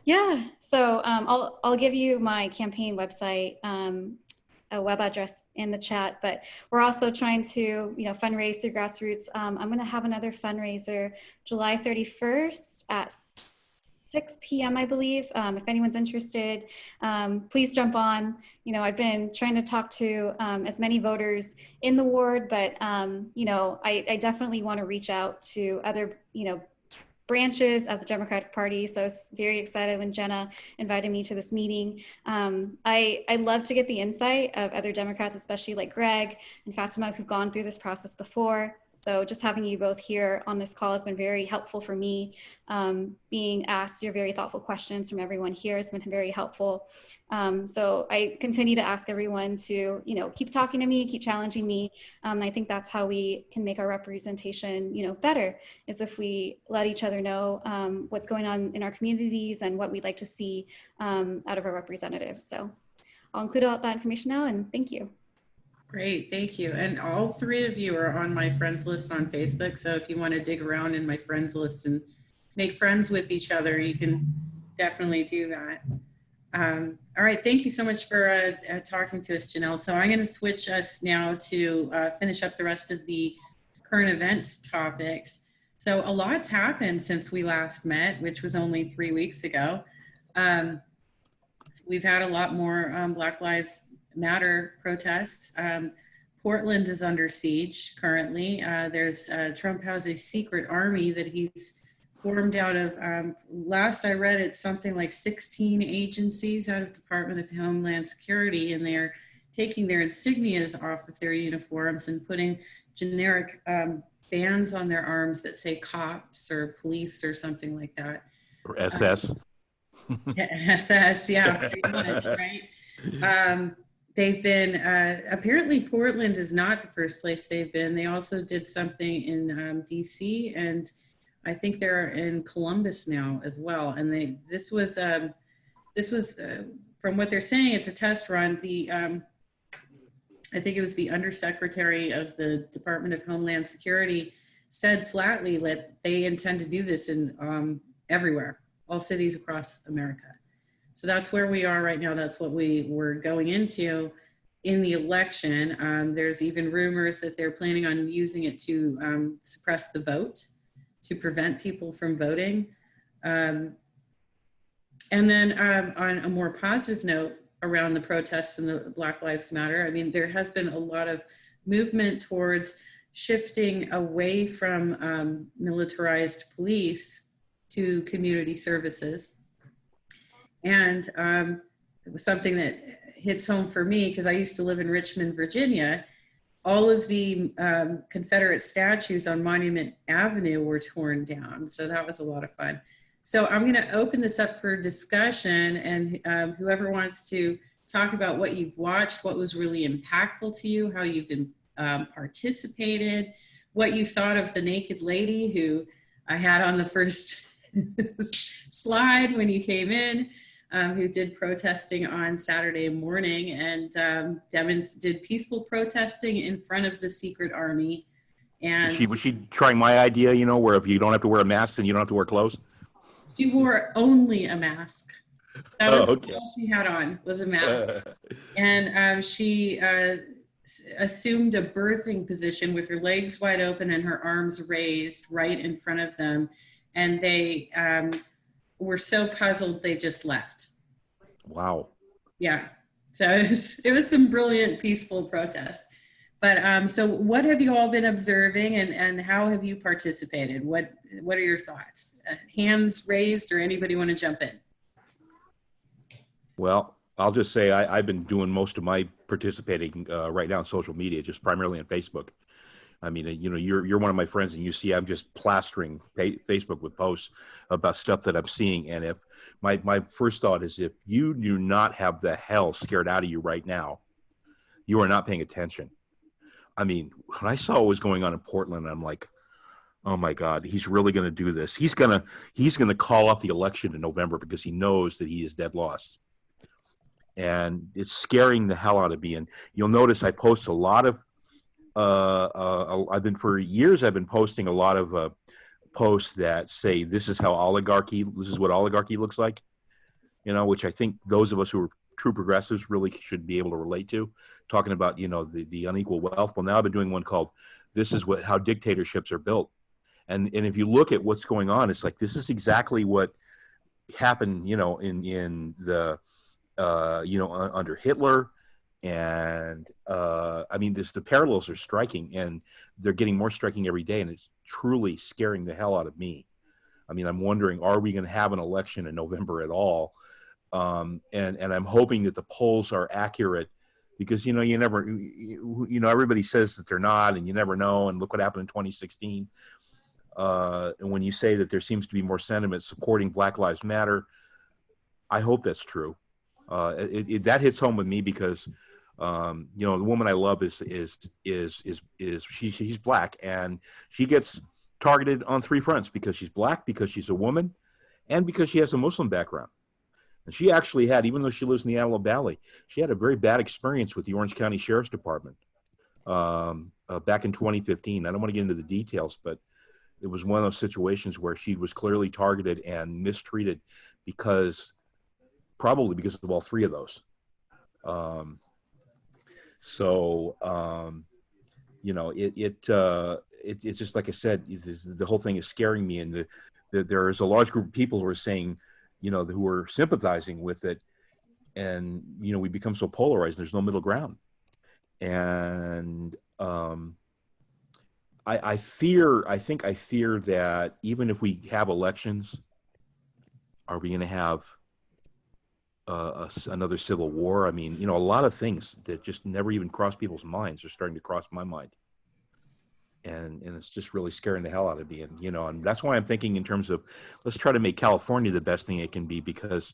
Yeah, so I'll give you my campaign website, a web address in the chat, but we're also trying to, fundraise through grassroots. I'm going to have another fundraiser July 31st at 6 p.m. I believe. If anyone's interested, please jump on. I've been trying to talk to as many voters in the ward, but I definitely want to reach out to other, branches of the Democratic Party. So I was very excited when Jenna invited me to this meeting. I love to get the insight of other Democrats, especially like Greg and Fatima, who've gone through this process before. So just having you both here on this call has been very helpful for me. Being asked your very thoughtful questions from everyone here has been very helpful. So I continue to ask everyone to, keep talking to me, keep challenging me. I think that's how we can make our representation, better, is if we let each other know what's going on in our communities and what we'd like to see out of our representatives. So I'll include all that information now, and thank you. Great, thank you. And all three of you are on my friends list on Facebook. So if you want to dig around in my friends list and make friends with each other, you can definitely do that. All right, thank you so much for talking to us, Janelle. So I'm going to switch us now to finish up the rest of the current events topics. So a lot's happened since we last met, which was only 3 weeks ago. We've had a lot more Black Lives Matter protests. Portland is under siege currently. Trump has a secret army that he's formed out of, last I read, it's something like 16 agencies out of Department of Homeland Security, and they're taking their insignias off of their uniforms and putting generic bands on their arms that say cops or police or something like that. Or SS. SS, yeah, pretty much, right? They've been, apparently Portland is not the first place they've been. They also did something in DC, and I think they're in Columbus now as well. And this was from what they're saying, it's a test run. I think it was the Undersecretary of the Department of Homeland Security said flatly that they intend to do this in everywhere, all cities across America. So that's where we are right now. That's what we were going into in the election. There's even rumors that they're planning on using it to suppress the vote, to prevent people from voting. And then on a more positive note around the protests and the Black Lives Matter, I mean, there has been a lot of movement towards shifting away from militarized police to community services. And it was something that hits home for me because I used to live in Richmond, Virginia. All of the Confederate statues on Monument Avenue were torn down. So that was a lot of fun. So I'm going to open this up for discussion, and whoever wants to talk about what you've watched, what was really impactful to you, how you've participated, what you thought of the naked lady who I had on the first slide when you came in, who did protesting on Saturday morning and did peaceful protesting in front of the secret army. And Was she trying my idea, where if you don't have to wear a mask, then you don't have to wear clothes? she wore only a mask. That was okay. all she had on, was a mask. And she assumed a birthing position with her legs wide open and her arms raised right in front of them. And they were so puzzled, they just left. Wow. Yeah. So it was some brilliant, peaceful protest. But so what have you all been observing, and how have you participated? What are your thoughts? Hands raised, or anybody want to jump in? Well, I'll just say I've been doing most of my participating right now on social media, just primarily on Facebook. I mean, you know, you're one of my friends, and you see I'm just plastering Facebook with posts about stuff that I'm seeing. And if my first thought is, if you do not have the hell scared out of you right now, you are not paying attention. I mean, when I saw what was going on in Portland, I'm like, oh my God, he's really going to do this. He's going to call off the election in November because he knows that he is dead lost. And it's scaring the hell out of me. And you'll notice I post a lot of, for years, I've been posting a lot of posts that say, this is what oligarchy looks like, you know, which I think those of us who are true progressives really should be able to relate to, talking about, you know, the unequal wealth. Well, now I've been doing one called, this is how dictatorships are built. And if you look at what's going on, it's like, this is exactly what happened, you know, in the, you know, under Hitler. And I mean, the parallels are striking, and they're getting more striking every day. And it's truly scaring the hell out of me. I mean, I'm wondering, are we going to have an election in November at all? And I'm hoping that the polls are accurate, because, you know, you know, everybody says that they're not, and you never know. And look what happened in 2016. And when you say that there seems to be more sentiment supporting Black Lives Matter, I hope that's true. That hits home with me because, you know, the woman I love she's Black, and she gets targeted on three fronts: because she's Black, because she's a woman, and because she has a Muslim background. And she actually had, even though she lives in the Antelope Valley, she had a very bad experience with the Orange County Sheriff's Department back in 2015. I don't want to get into the details, but it was one of those situations where she was clearly targeted and mistreated probably because of all three of those. You know, it's just like I said, the whole thing is scaring me, and there is a large group of people who are saying, you know, who are sympathizing with it, and, you know, we become so polarized. There's no middle ground, and I fear that even if we have elections, are we going to have another civil war? I mean, you know, a lot of things that just never even crossed people's minds are starting to cross my mind. And it's just really scaring the hell out of me. And, you know, and that's why I'm thinking in terms of, let's try to make California the best thing it can be, because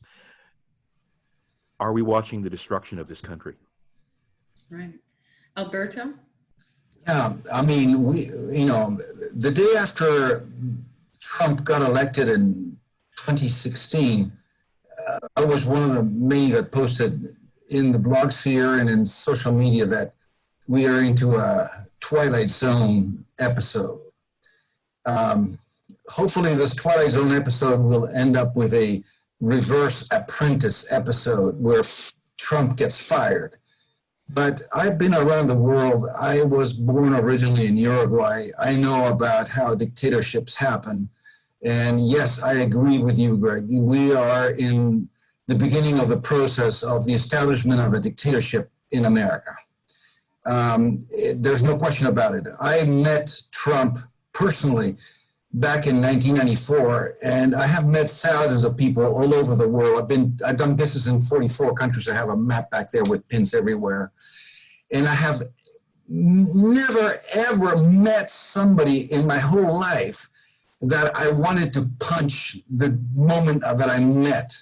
are we watching the destruction of this country? Right. Alberto? Yeah, I mean, you know, the day after Trump got elected in 2016, I was one of the many that posted in the blog sphere and in social media that we are into a Twilight Zone episode. Hopefully this Twilight Zone episode will end up with a reverse Apprentice episode where Trump gets fired. But I've been around the world. I was born originally in Uruguay. I know about how dictatorships happen. And yes, I agree with you, Greg. We are in the beginning of the process of the establishment of a dictatorship in America. There's no question about it. I met Trump personally back in 1994, and I have met thousands of people all over the world. I've done business in 44 countries. I have a map back there with pins everywhere. And I have never, ever met somebody in my whole life that I wanted to punch the moment that I met,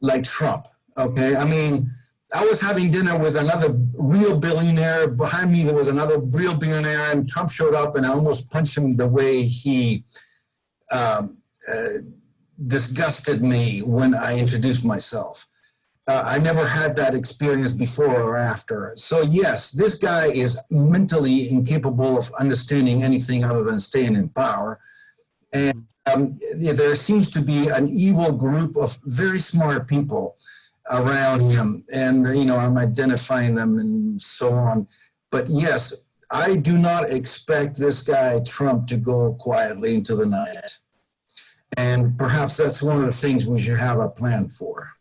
like Trump, okay? I mean, I was having dinner with another real billionaire. Behind me, there was another real billionaire, and Trump showed up, and I almost punched him the way he disgusted me when I introduced myself. I never had that experience before or after. So yes, this guy is mentally incapable of understanding anything other than staying in power. And there seems to be an evil group of very smart people around him, and I'm identifying them and so on. But yes, I do not expect this guy Trump to go quietly into the night, and perhaps that's one of the things we should have a plan for.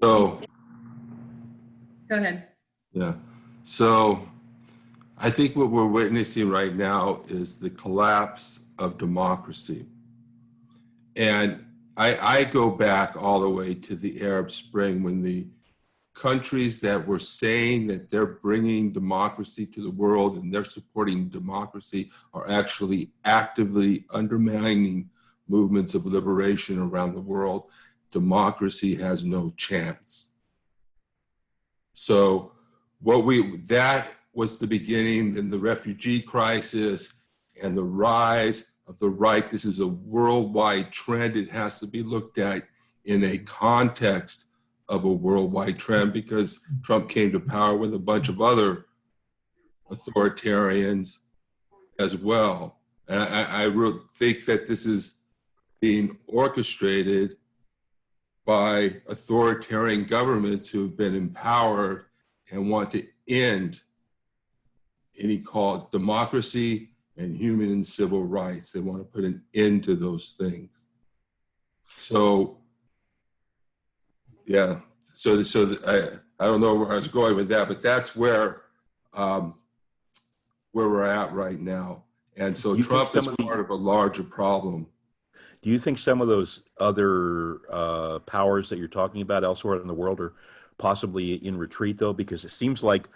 So, Go ahead. yeah. So I think what we're witnessing right now is the collapse of democracy. And I go back all the way to the Arab Spring, when the countries that were saying that they're bringing democracy to the world and they're supporting democracy are actually actively undermining movements of liberation around the world. Democracy has no chance. So that was the beginning, then the refugee crisis and the rise of the right. This is a worldwide trend. It has to be looked at in a context of a worldwide trend, because Trump came to power with a bunch of other authoritarians as well. And I really think that this is being orchestrated by authoritarian governments who have been empowered and want to end any called democracy and human and civil rights. They want to put an end to those things. So, yeah. So I don't know where I was going with that, but that's where we're at right now. And so Trump is part of a larger problem. Do you think some of those other powers that you're talking about elsewhere in the world are possibly in retreat, though? Because it seems like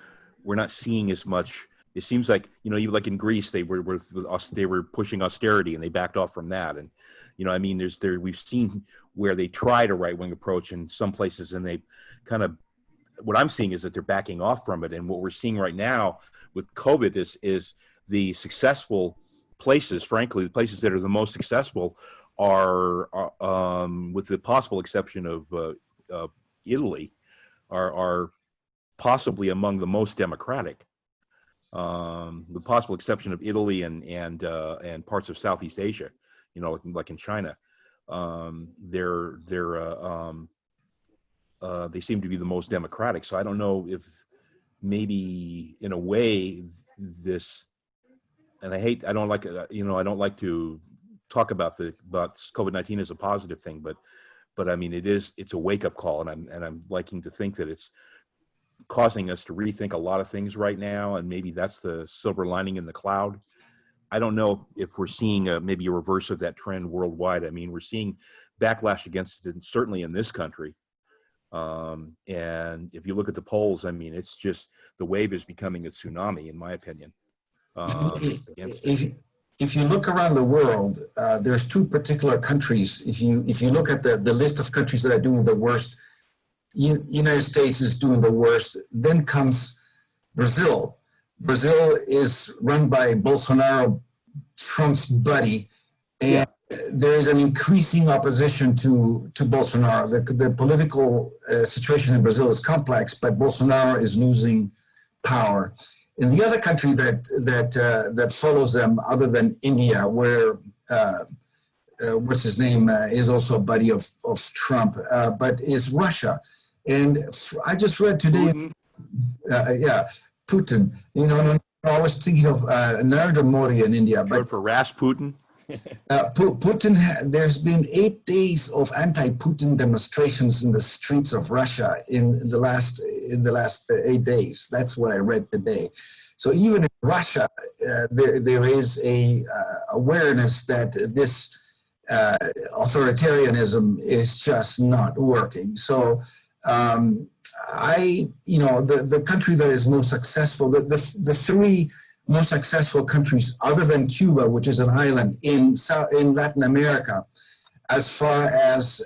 we're not seeing as much. It seems like, even like in Greece, they were pushing austerity and they backed off from that. And, I mean, we've seen where they tried a right-wing approach in some places, and they kind of, what I'm seeing is that they're backing off from it. And what we're seeing right now with COVID is the successful places, frankly, the places that are the most successful are with the possible exception of Italy, are possibly among the most democratic. The possible exception of Italy and parts of Southeast Asia, like in China, they seem to be the most democratic. So I don't know if maybe in a way this, and I don't like to talk about COVID-19 as a positive thing, but I mean it's a wake up call, and I'm liking to think that it's causing us to rethink a lot of things right now, and maybe that's the silver lining in the cloud. I don't know if we're seeing maybe a reverse of that trend worldwide. I mean, we're seeing backlash against it, certainly in this country. And if you look at the polls, I mean, it's just the wave is becoming a tsunami, in my opinion. If you look around the world, there's two particular countries. If you look at the list of countries that are doing the worst, United States is doing the worst. Then comes Brazil. Brazil is run by Bolsonaro, Trump's buddy, and there is an increasing opposition to Bolsonaro. The political situation in Brazil is complex, but Bolsonaro is losing power. In the other country that follows them, other than India, where what's his name is also a buddy of Trump, but is Russia. And I just read today, Putin. I was thinking of Narendra Modi in India. But for Rasputin? Putin, there's been 8 days of anti-Putin demonstrations in the streets of Russia in the last 8 days. That's what I read today. So even in Russia, there is a awareness that this authoritarianism is just not working. So the country that is most successful, the three most successful countries other than Cuba, which is an island in Latin America, as far as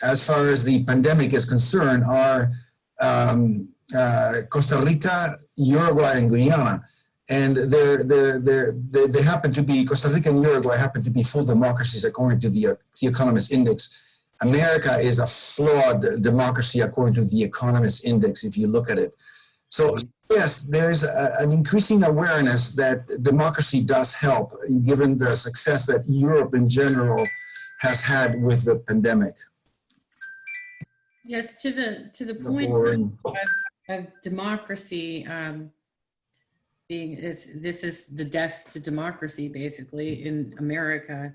the pandemic is concerned, are Costa Rica, Uruguay, and Guyana. And they happen to be, Costa Rica and Uruguay happen to be full democracies according to the Economist Index. America is a flawed democracy according to the Economist Index, if you look at it. So yes, there's an increasing awareness that democracy does help, given the success that Europe in general has had with the pandemic. Yes, to the point of democracy being, if this is the death to democracy, basically in America,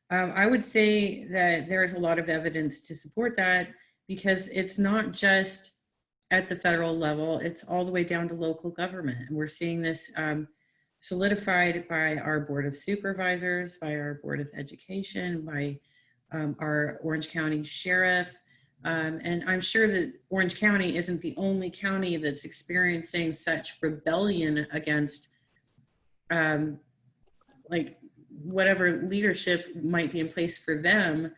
I would say that there's a lot of evidence to support that, because it's not just at the federal level, it's all the way down to local government. And we're seeing this solidified by our Board of Supervisors, by our Board of Education, by our Orange County Sheriff. And I'm sure that Orange County isn't the only county that's experiencing such rebellion against like whatever leadership might be in place for them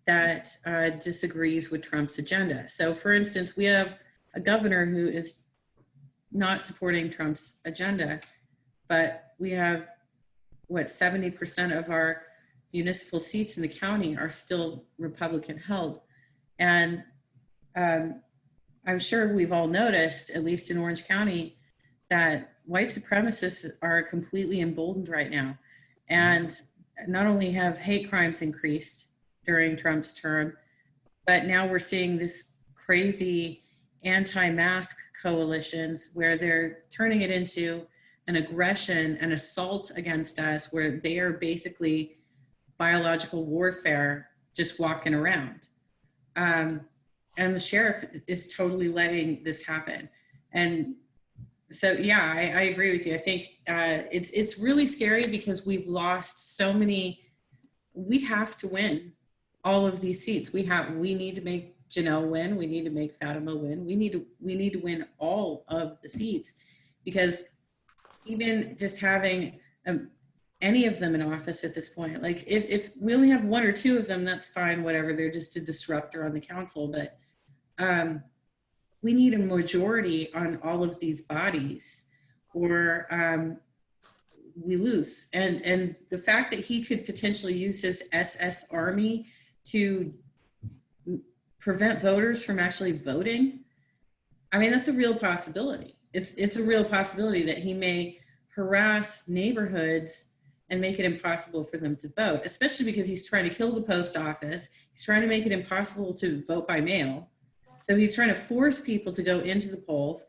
that disagrees with Trump's agenda. So for instance, we have a governor who is not supporting Trump's agenda, but we have, what, 70% of our municipal seats in the county are still Republican held. And I'm sure we've all noticed, at least in Orange County, that white supremacists are completely emboldened right now. And not only have hate crimes increased during Trump's term, but now we're seeing this crazy anti-mask coalitions where they're turning it into an aggression, an assault against us, where they are basically biological warfare just walking around. And the sheriff is totally letting this happen. And so, yeah, I agree with you. I think it's really scary because we've lost so many. We have to win all of these seats. We need to make Janelle win. We need to make Fatima win. We need to win all of the seats, because even just having any of them in office at this point, like if we only have one or two of them, that's fine, whatever. They're just a disruptor on the council, but we need a majority on all of these bodies, or we lose. And the fact that he could potentially use his SS army to prevent voters from actually voting, I mean, that's a real possibility. It's a real possibility that he may harass neighborhoods and make it impossible for them to vote, especially because he's trying to kill the post office. He's trying to make it impossible to vote by mail. So he's trying to force people to go into the polls.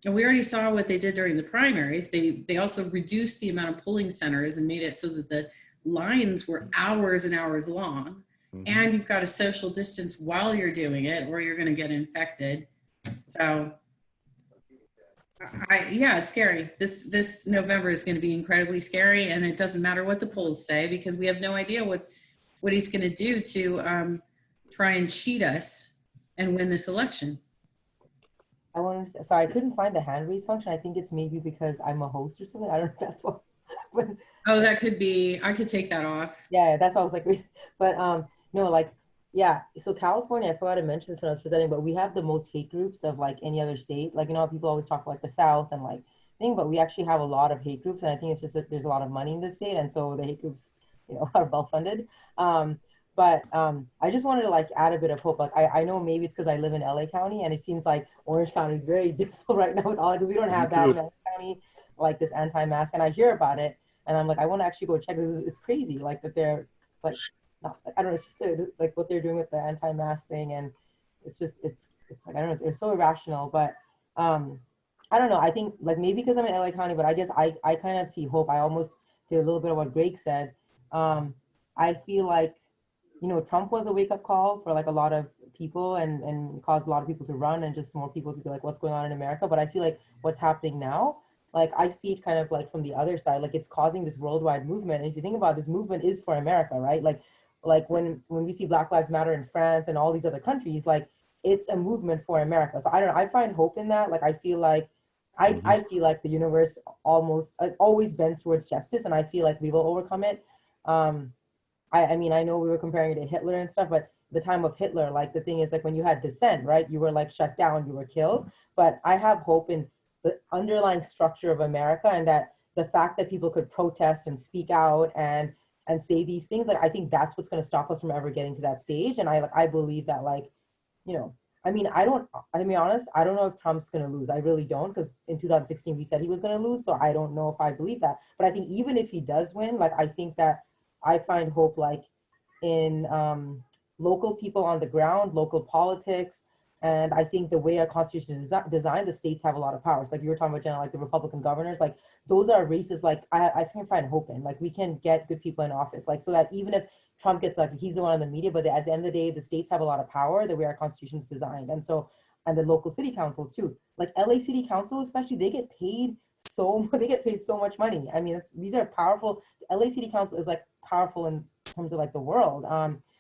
And we already saw what they did during the primaries. They also reduced the amount of polling centers and made it so that the lines were hours and hours long. Mm-hmm. And you've got to social distance while you're doing it, or you're going to get infected. So yeah, it's scary. This November is going to be incredibly scary, and it doesn't matter what the polls say, because we have no idea what he's going to do to try and cheat us and win this election. Sorry, I couldn't find the hand raise function. I think it's maybe because I'm a host or something. I don't know if that's what. Oh, that could be. I could take that off. Yeah, that's why I was like, but no, like, yeah. So California, I forgot to mention this when I was presenting, but we have the most hate groups of like any other state. Like, you know, people always talk about like the South and like thing, but we actually have a lot of hate groups, and I think it's just that there's a lot of money in this state, and so the hate groups, you know, are well funded. But I just wanted to like add a bit of hope. Like I know maybe it's because I live in LA County, and it seems like Orange County is very dismal right now with all, because we don't have that in LA County, like this anti-mask, and I hear about it, and I'm like, I want to actually go check. It's crazy, like that they're like, not, I don't know, it's just like what they're doing with the anti-mask thing, and it's just it's like, I don't know, it's so irrational. But I don't know. I think like maybe because I'm in LA County, but I guess I kind of see hope. I almost did a little bit of what Greg said. I feel like, you know, Trump was a wake-up call for like a lot of people, and caused a lot of people to run, and just more people to be like, what's going on in America? But I feel like what's happening now, like I see it kind of like from the other side, like it's causing this worldwide movement. And if you think about it, this movement is for America, right? Like when we see Black Lives Matter in France and all these other countries, like it's a movement for America. So I don't know, I find hope in that. Like I feel like I feel like the universe always bends towards justice, and I feel like we will overcome it. I mean, I know we were comparing it to Hitler and stuff, but the time of Hitler, like the thing is like when you had dissent, right? You were like shut down, you were killed. But I have hope in the underlying structure of America, and that the fact that people could protest and speak out and say these things, like I think that's what's going to stop us from ever getting to that stage. And I believe that, like, you know, I mean, to be honest, I don't know if Trump's going to lose. I really don't, because in 2016, we said he was going to lose. So I don't know if I believe that. But I think even if he does win, like, I think that I find hope, like, in local people on the ground, local politics. And I think the way our constitution is designed, the states have a lot of powers. Like you were talking about, Jenna, like the Republican governors, like those are races, like I can find hope in. Like we can get good people in office, like so that even if Trump gets like, he's the one in the media, but at the end of the day, the states have a lot of power the way our constitution is designed. And so, and the local city councils too. Like LA City Council, especially, they get paid they get paid so much money. I mean, these are powerful. LA City Council is like powerful in terms of like the world.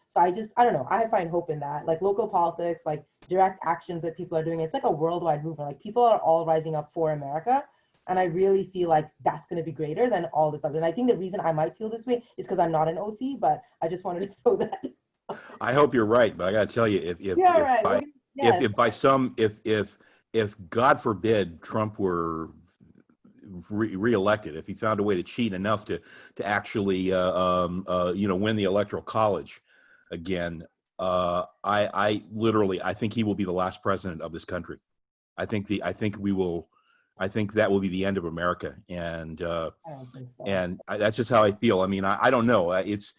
So I don't know. I find hope in that, like local politics, like direct actions that people are doing. It's like a worldwide movement. Like people are all rising up for America. And I really feel like that's going to be greater than all this other. And I think the reason I might feel this way is because I'm not an OC, but I just wanted to throw that. I hope you're right, but I got to tell you, if God forbid Trump were reelected, if he found a way to cheat enough to actually win the Electoral College again, I think he will be the last president of this country. I think that will be the end of America, and I don't think so. and that's just how I feel. I mean, I don't know. It's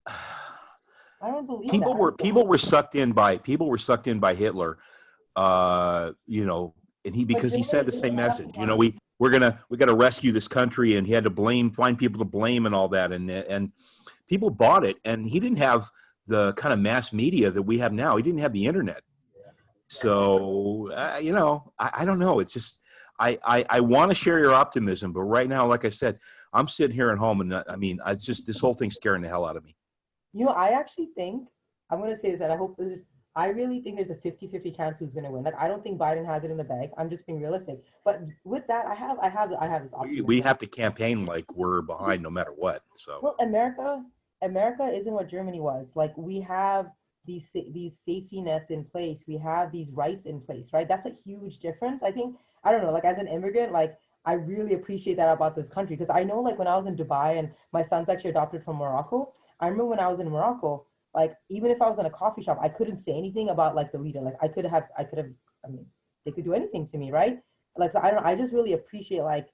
I don't believe people were sucked in by Hitler, and because he said the same message. We're gonna rescue this country, and he had to find people to blame and all that, and people bought it. And he didn't have the kind of mass media that we have now. He didn't have the internet. So, I don't know. It's just, I want to share your optimism, but right now, like I said, I'm sitting here at home, and it's just, this whole thing's scaring the hell out of me. I actually think, I'm going to say this, and I really think there's a 50-50 chance who's going to win. Like, I don't think Biden has it in the bag. I'm just being realistic. But with that, I have this optimism. We have to campaign like we're behind no matter what. So, well, America isn't what Germany was. Like, we have these safety nets in place. We have these rights in place, right? That's a huge difference. I think, I don't know, like as an immigrant, like I really appreciate that about this country, because I know, like when I was in Dubai, and my son's actually adopted from Morocco. I remember when I was in Morocco, like even if I was in a coffee shop, I couldn't say anything about like the leader. Like I could have, they could do anything to me, right? Like, so I just really appreciate, like,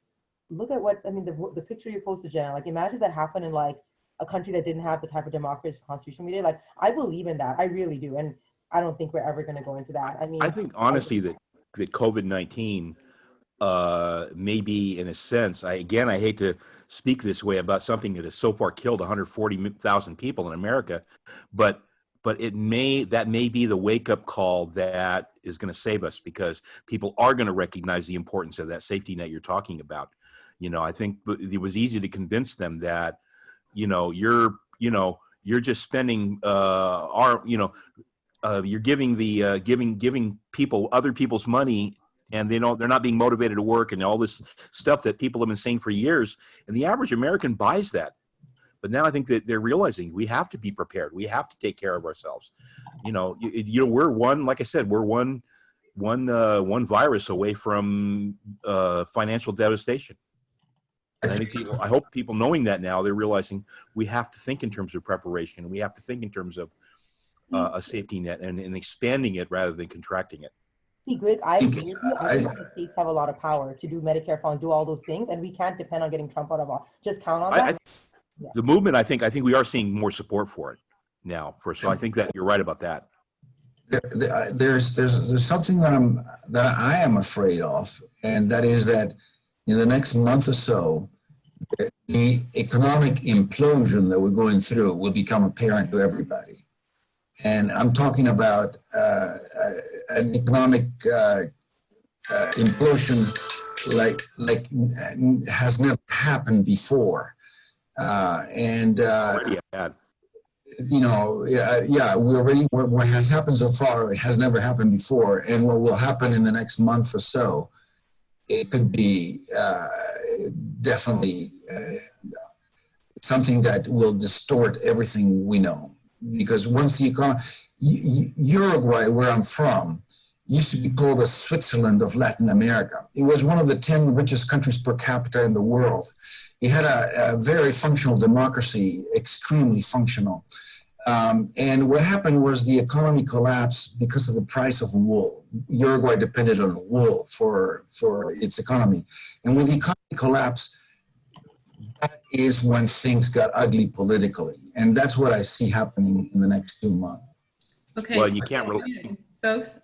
look at the picture you posted, Jenna. Like, imagine that happened in like a country that didn't have the type of democracy constitution we did. Like, I believe in that. I really do. And I don't think we're ever going to go into that. I think honestly that COVID-19 may be, in a sense, I hate to speak this way about something that has so far killed 140,000 people in America, but that may be the wake-up call that is going to save us, because people are going to recognize the importance of that safety net you're talking about. I think it was easy to convince them that, you're just spending you're giving people other people's money, and they're not being motivated to work, and all this stuff that people have been saying for years, and the average American buys that. But now I think that they're realizing we have to be prepared. We have to take care of ourselves. We're one virus away from financial devastation. And I hope people knowing that now, they're realizing we have to think in terms of preparation. We have to think in terms of a safety net and expanding it rather than contracting it. See, Greg, I agree with you. I think the states have a lot of power to do Medicare for all and do all those things, and we can't depend on getting Trump out of office. Just count on that. The movement, I think we are seeing more support for it now. So I think that you're right about that. There's something that I am afraid of, and that is that in the next month or so, the economic implosion that we're going through will become apparent to everybody. And I'm talking about an economic implosion like has never happened before. Already had. What has happened so far, it has never happened before. And what will happen in the next month or so, it could be definitely something that will distort everything we know. Because once the economy, Uruguay, where I'm from, used to be called the Switzerland of Latin America. It was one of the 10 richest countries per capita in the world. It had a very functional democracy, extremely functional. And what happened was the economy collapsed because of the price of wool. Uruguay depended on wool for its economy. And when the economy collapsed, that is when things got ugly politically. And that's what I see happening in the next 2 months. Okay. Well, you can't really. Folks,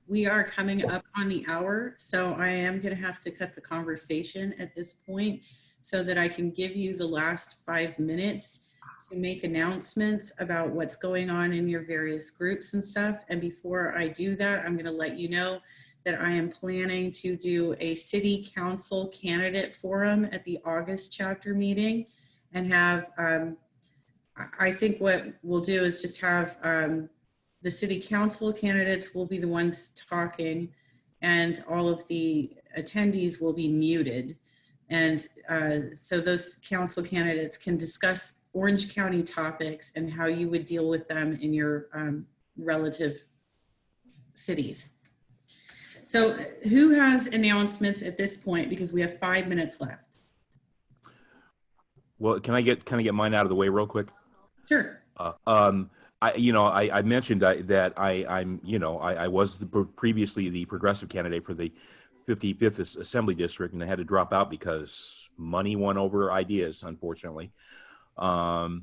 we are coming up on the hour, so I am going to have to cut the conversation at this point so that I can give you the last 5 minutes to make announcements about what's going on in your various groups and stuff. And before I do that, I'm going to let you know that I am planning to do a city council candidate forum at the August chapter meeting and have, I think what we'll do is just have the city council candidates will be the ones talking and all of the attendees will be muted. And so those council candidates can discuss Orange County topics and how you would deal with them in your relative cities. So who has announcements at this point? Because we have 5 minutes left. Well, can I get mine out of the way real quick? Sure. I mentioned that I was previously the progressive candidate for the 55th Assembly District, and I had to drop out because money won over ideas, unfortunately. And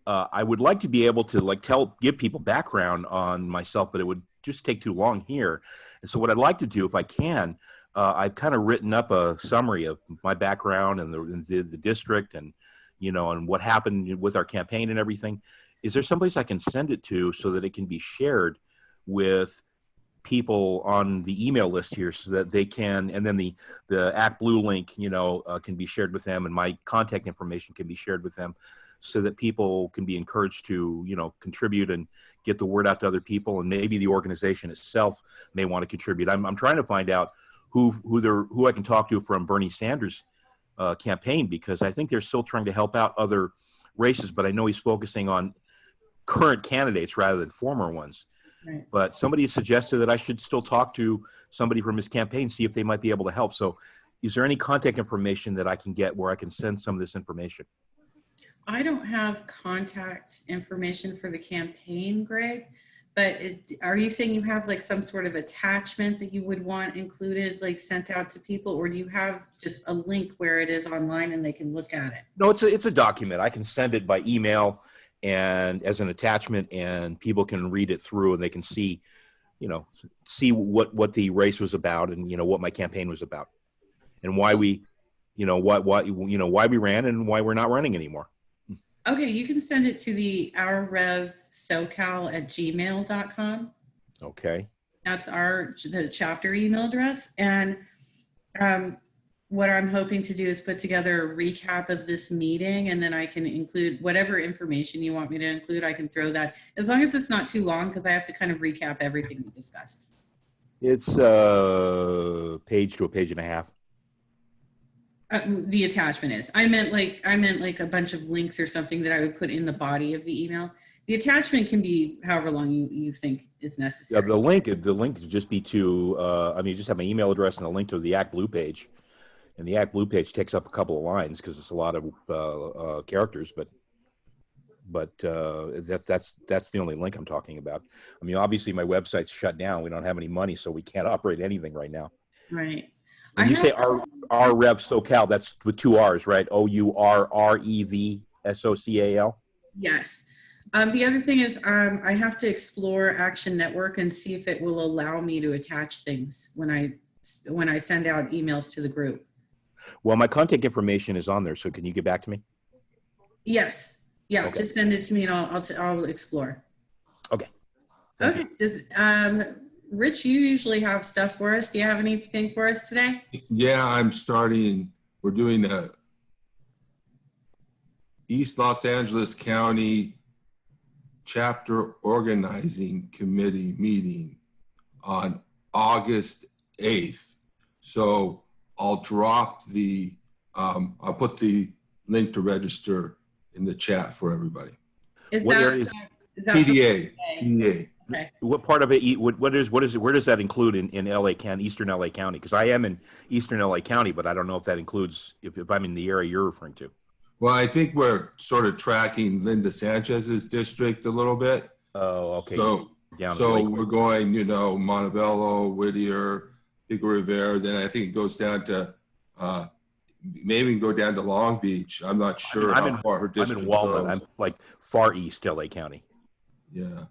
I would like to be able to give people background on myself, but it would just take too long here. And so what I'd like to do, if I can, I've kind of written up a summary of my background and the district and, and what happened with our campaign and everything. Is there someplace I can send it to so that it can be shared with people on the email list here so that they can, and then the Act Blue link, can be shared with them and my contact information can be shared with them so that people can be encouraged to, contribute and get the word out to other people. And maybe the organization itself may want to contribute. I'm trying to find out who I can talk to from Bernie Sanders' campaign, because I think they're still trying to help out other races, but I know he's focusing on current candidates rather than former ones. Right. But somebody suggested that I should still talk to somebody from his campaign, see if they might be able to help. So is there any contact information that I can get where I can send some of this information? I don't have contact information for the campaign, Greg, but are you saying you have like some sort of attachment that you would want included, like sent out to people, or do you have just a link where it is online and they can look at it? No, it's a document. I can send it by email and as an attachment, and people can read it through and they can see, what the race was about and, what my campaign was about and why we, why we ran and why we're not running anymore. Okay, you can send it to the ourrevsocal@gmail.com. Okay. That's the chapter email address. And what I'm hoping to do is put together a recap of this meeting, and then I can include whatever information you want me to include. I can throw that, as long as it's not too long, because I have to kind of recap everything we discussed. It's a page to a page and a half. The attachment is. I meant like a bunch of links or something that I would put in the body of the email. The attachment can be however long you think is necessary. Yeah, the link could just be to, just have my email address and a link to the Act Blue page. And the Act Blue page takes up a couple of lines because it's a lot of characters, but that's the only link I'm talking about. I mean, obviously my website's shut down. We don't have any money, so we can't operate anything right now. Right. When you say our Rev SoCal, that's with 2 R's, right? OURREVSOCAL? Yes. The other thing is I have to explore Action Network and see if it will allow me to attach things when I send out emails to the group. Well, my contact information is on there, so can you get back to me? Yes. Yeah, Okay. Just send it to me and I'll explore. Okay. Okay. Rich, you usually have stuff for us. Do you have anything for us today? Yeah, we're doing a East Los Angeles County Chapter Organizing Committee meeting on August 8th. So I'll drop I'll put the link to register in the chat for everybody. Is What that, area is is that PDA. Okay. What part of it? Where does that include in LA County, Eastern LA County? Because I am in Eastern LA County, but I don't know if that includes if I'm in the area you're referring to. Well, I think we're sort of tracking Linda Sanchez's district a little bit. Oh, okay. So, Down to so Lake. we're going, you know, Montebello, Whittier, Pico Rivera. Then I think it goes down to, maybe we can go down to Long Beach. I'm not sure I'm how far her I'm district in Walnut. goes. I'm like far east LA County. Yeah.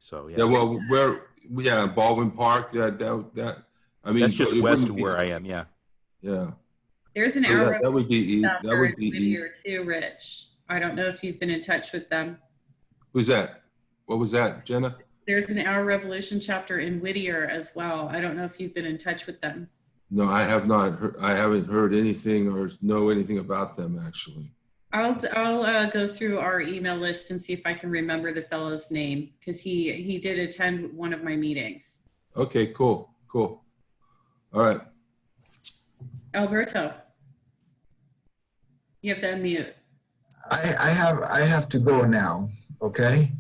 So Yeah. Well, yeah, Baldwin Park. That. I mean, that's just it west wouldn't of be- where I am. Yeah. Yeah. There's an So hour that would be that chapter would in be Whittier east. too, Rich. I don't know if you've been in touch with them. Who's that? What was that, Jenna? There's an Our Revolution chapter in Whittier as well. I don't know if you've been in touch with them. No, I have not. I haven't heard anything or know anything about them actually. I'll go through our email list and see if I can remember the fellow's name, because he did attend one of my meetings. Okay, cool. All right. Alberto, you have to unmute. I have to go now, okay?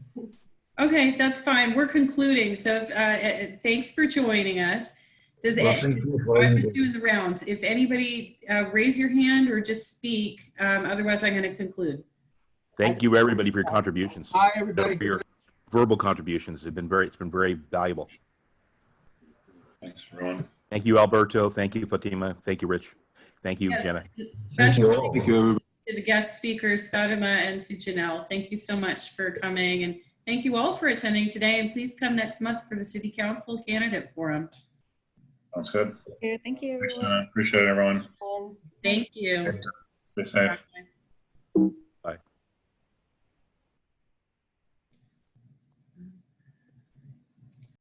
Okay, that's fine. We're concluding. So thanks for joining us. Well, thank you for I'm having just me. doing the rounds. If anybody raise your hand or just speak, otherwise I'm going to conclude. Thank you everybody for your contributions. Hi, everybody. For your verbal contributions. It's been very valuable. Thanks, everyone. Thank you, Alberto. Thank you, Fatima. Thank you, Rich. Thank you, Yes, Jenna. Thank you especially all. Thank you, everybody. to the guest speakers, Fatima and to Janelle. Thank you so much for coming, and thank you all for attending today. And please come next month for the City Council Candidate Forum. Sounds good. Thank you, Thanks, everyone. Jenna. Appreciate it, everyone. Thank you. Stay safe. Bye.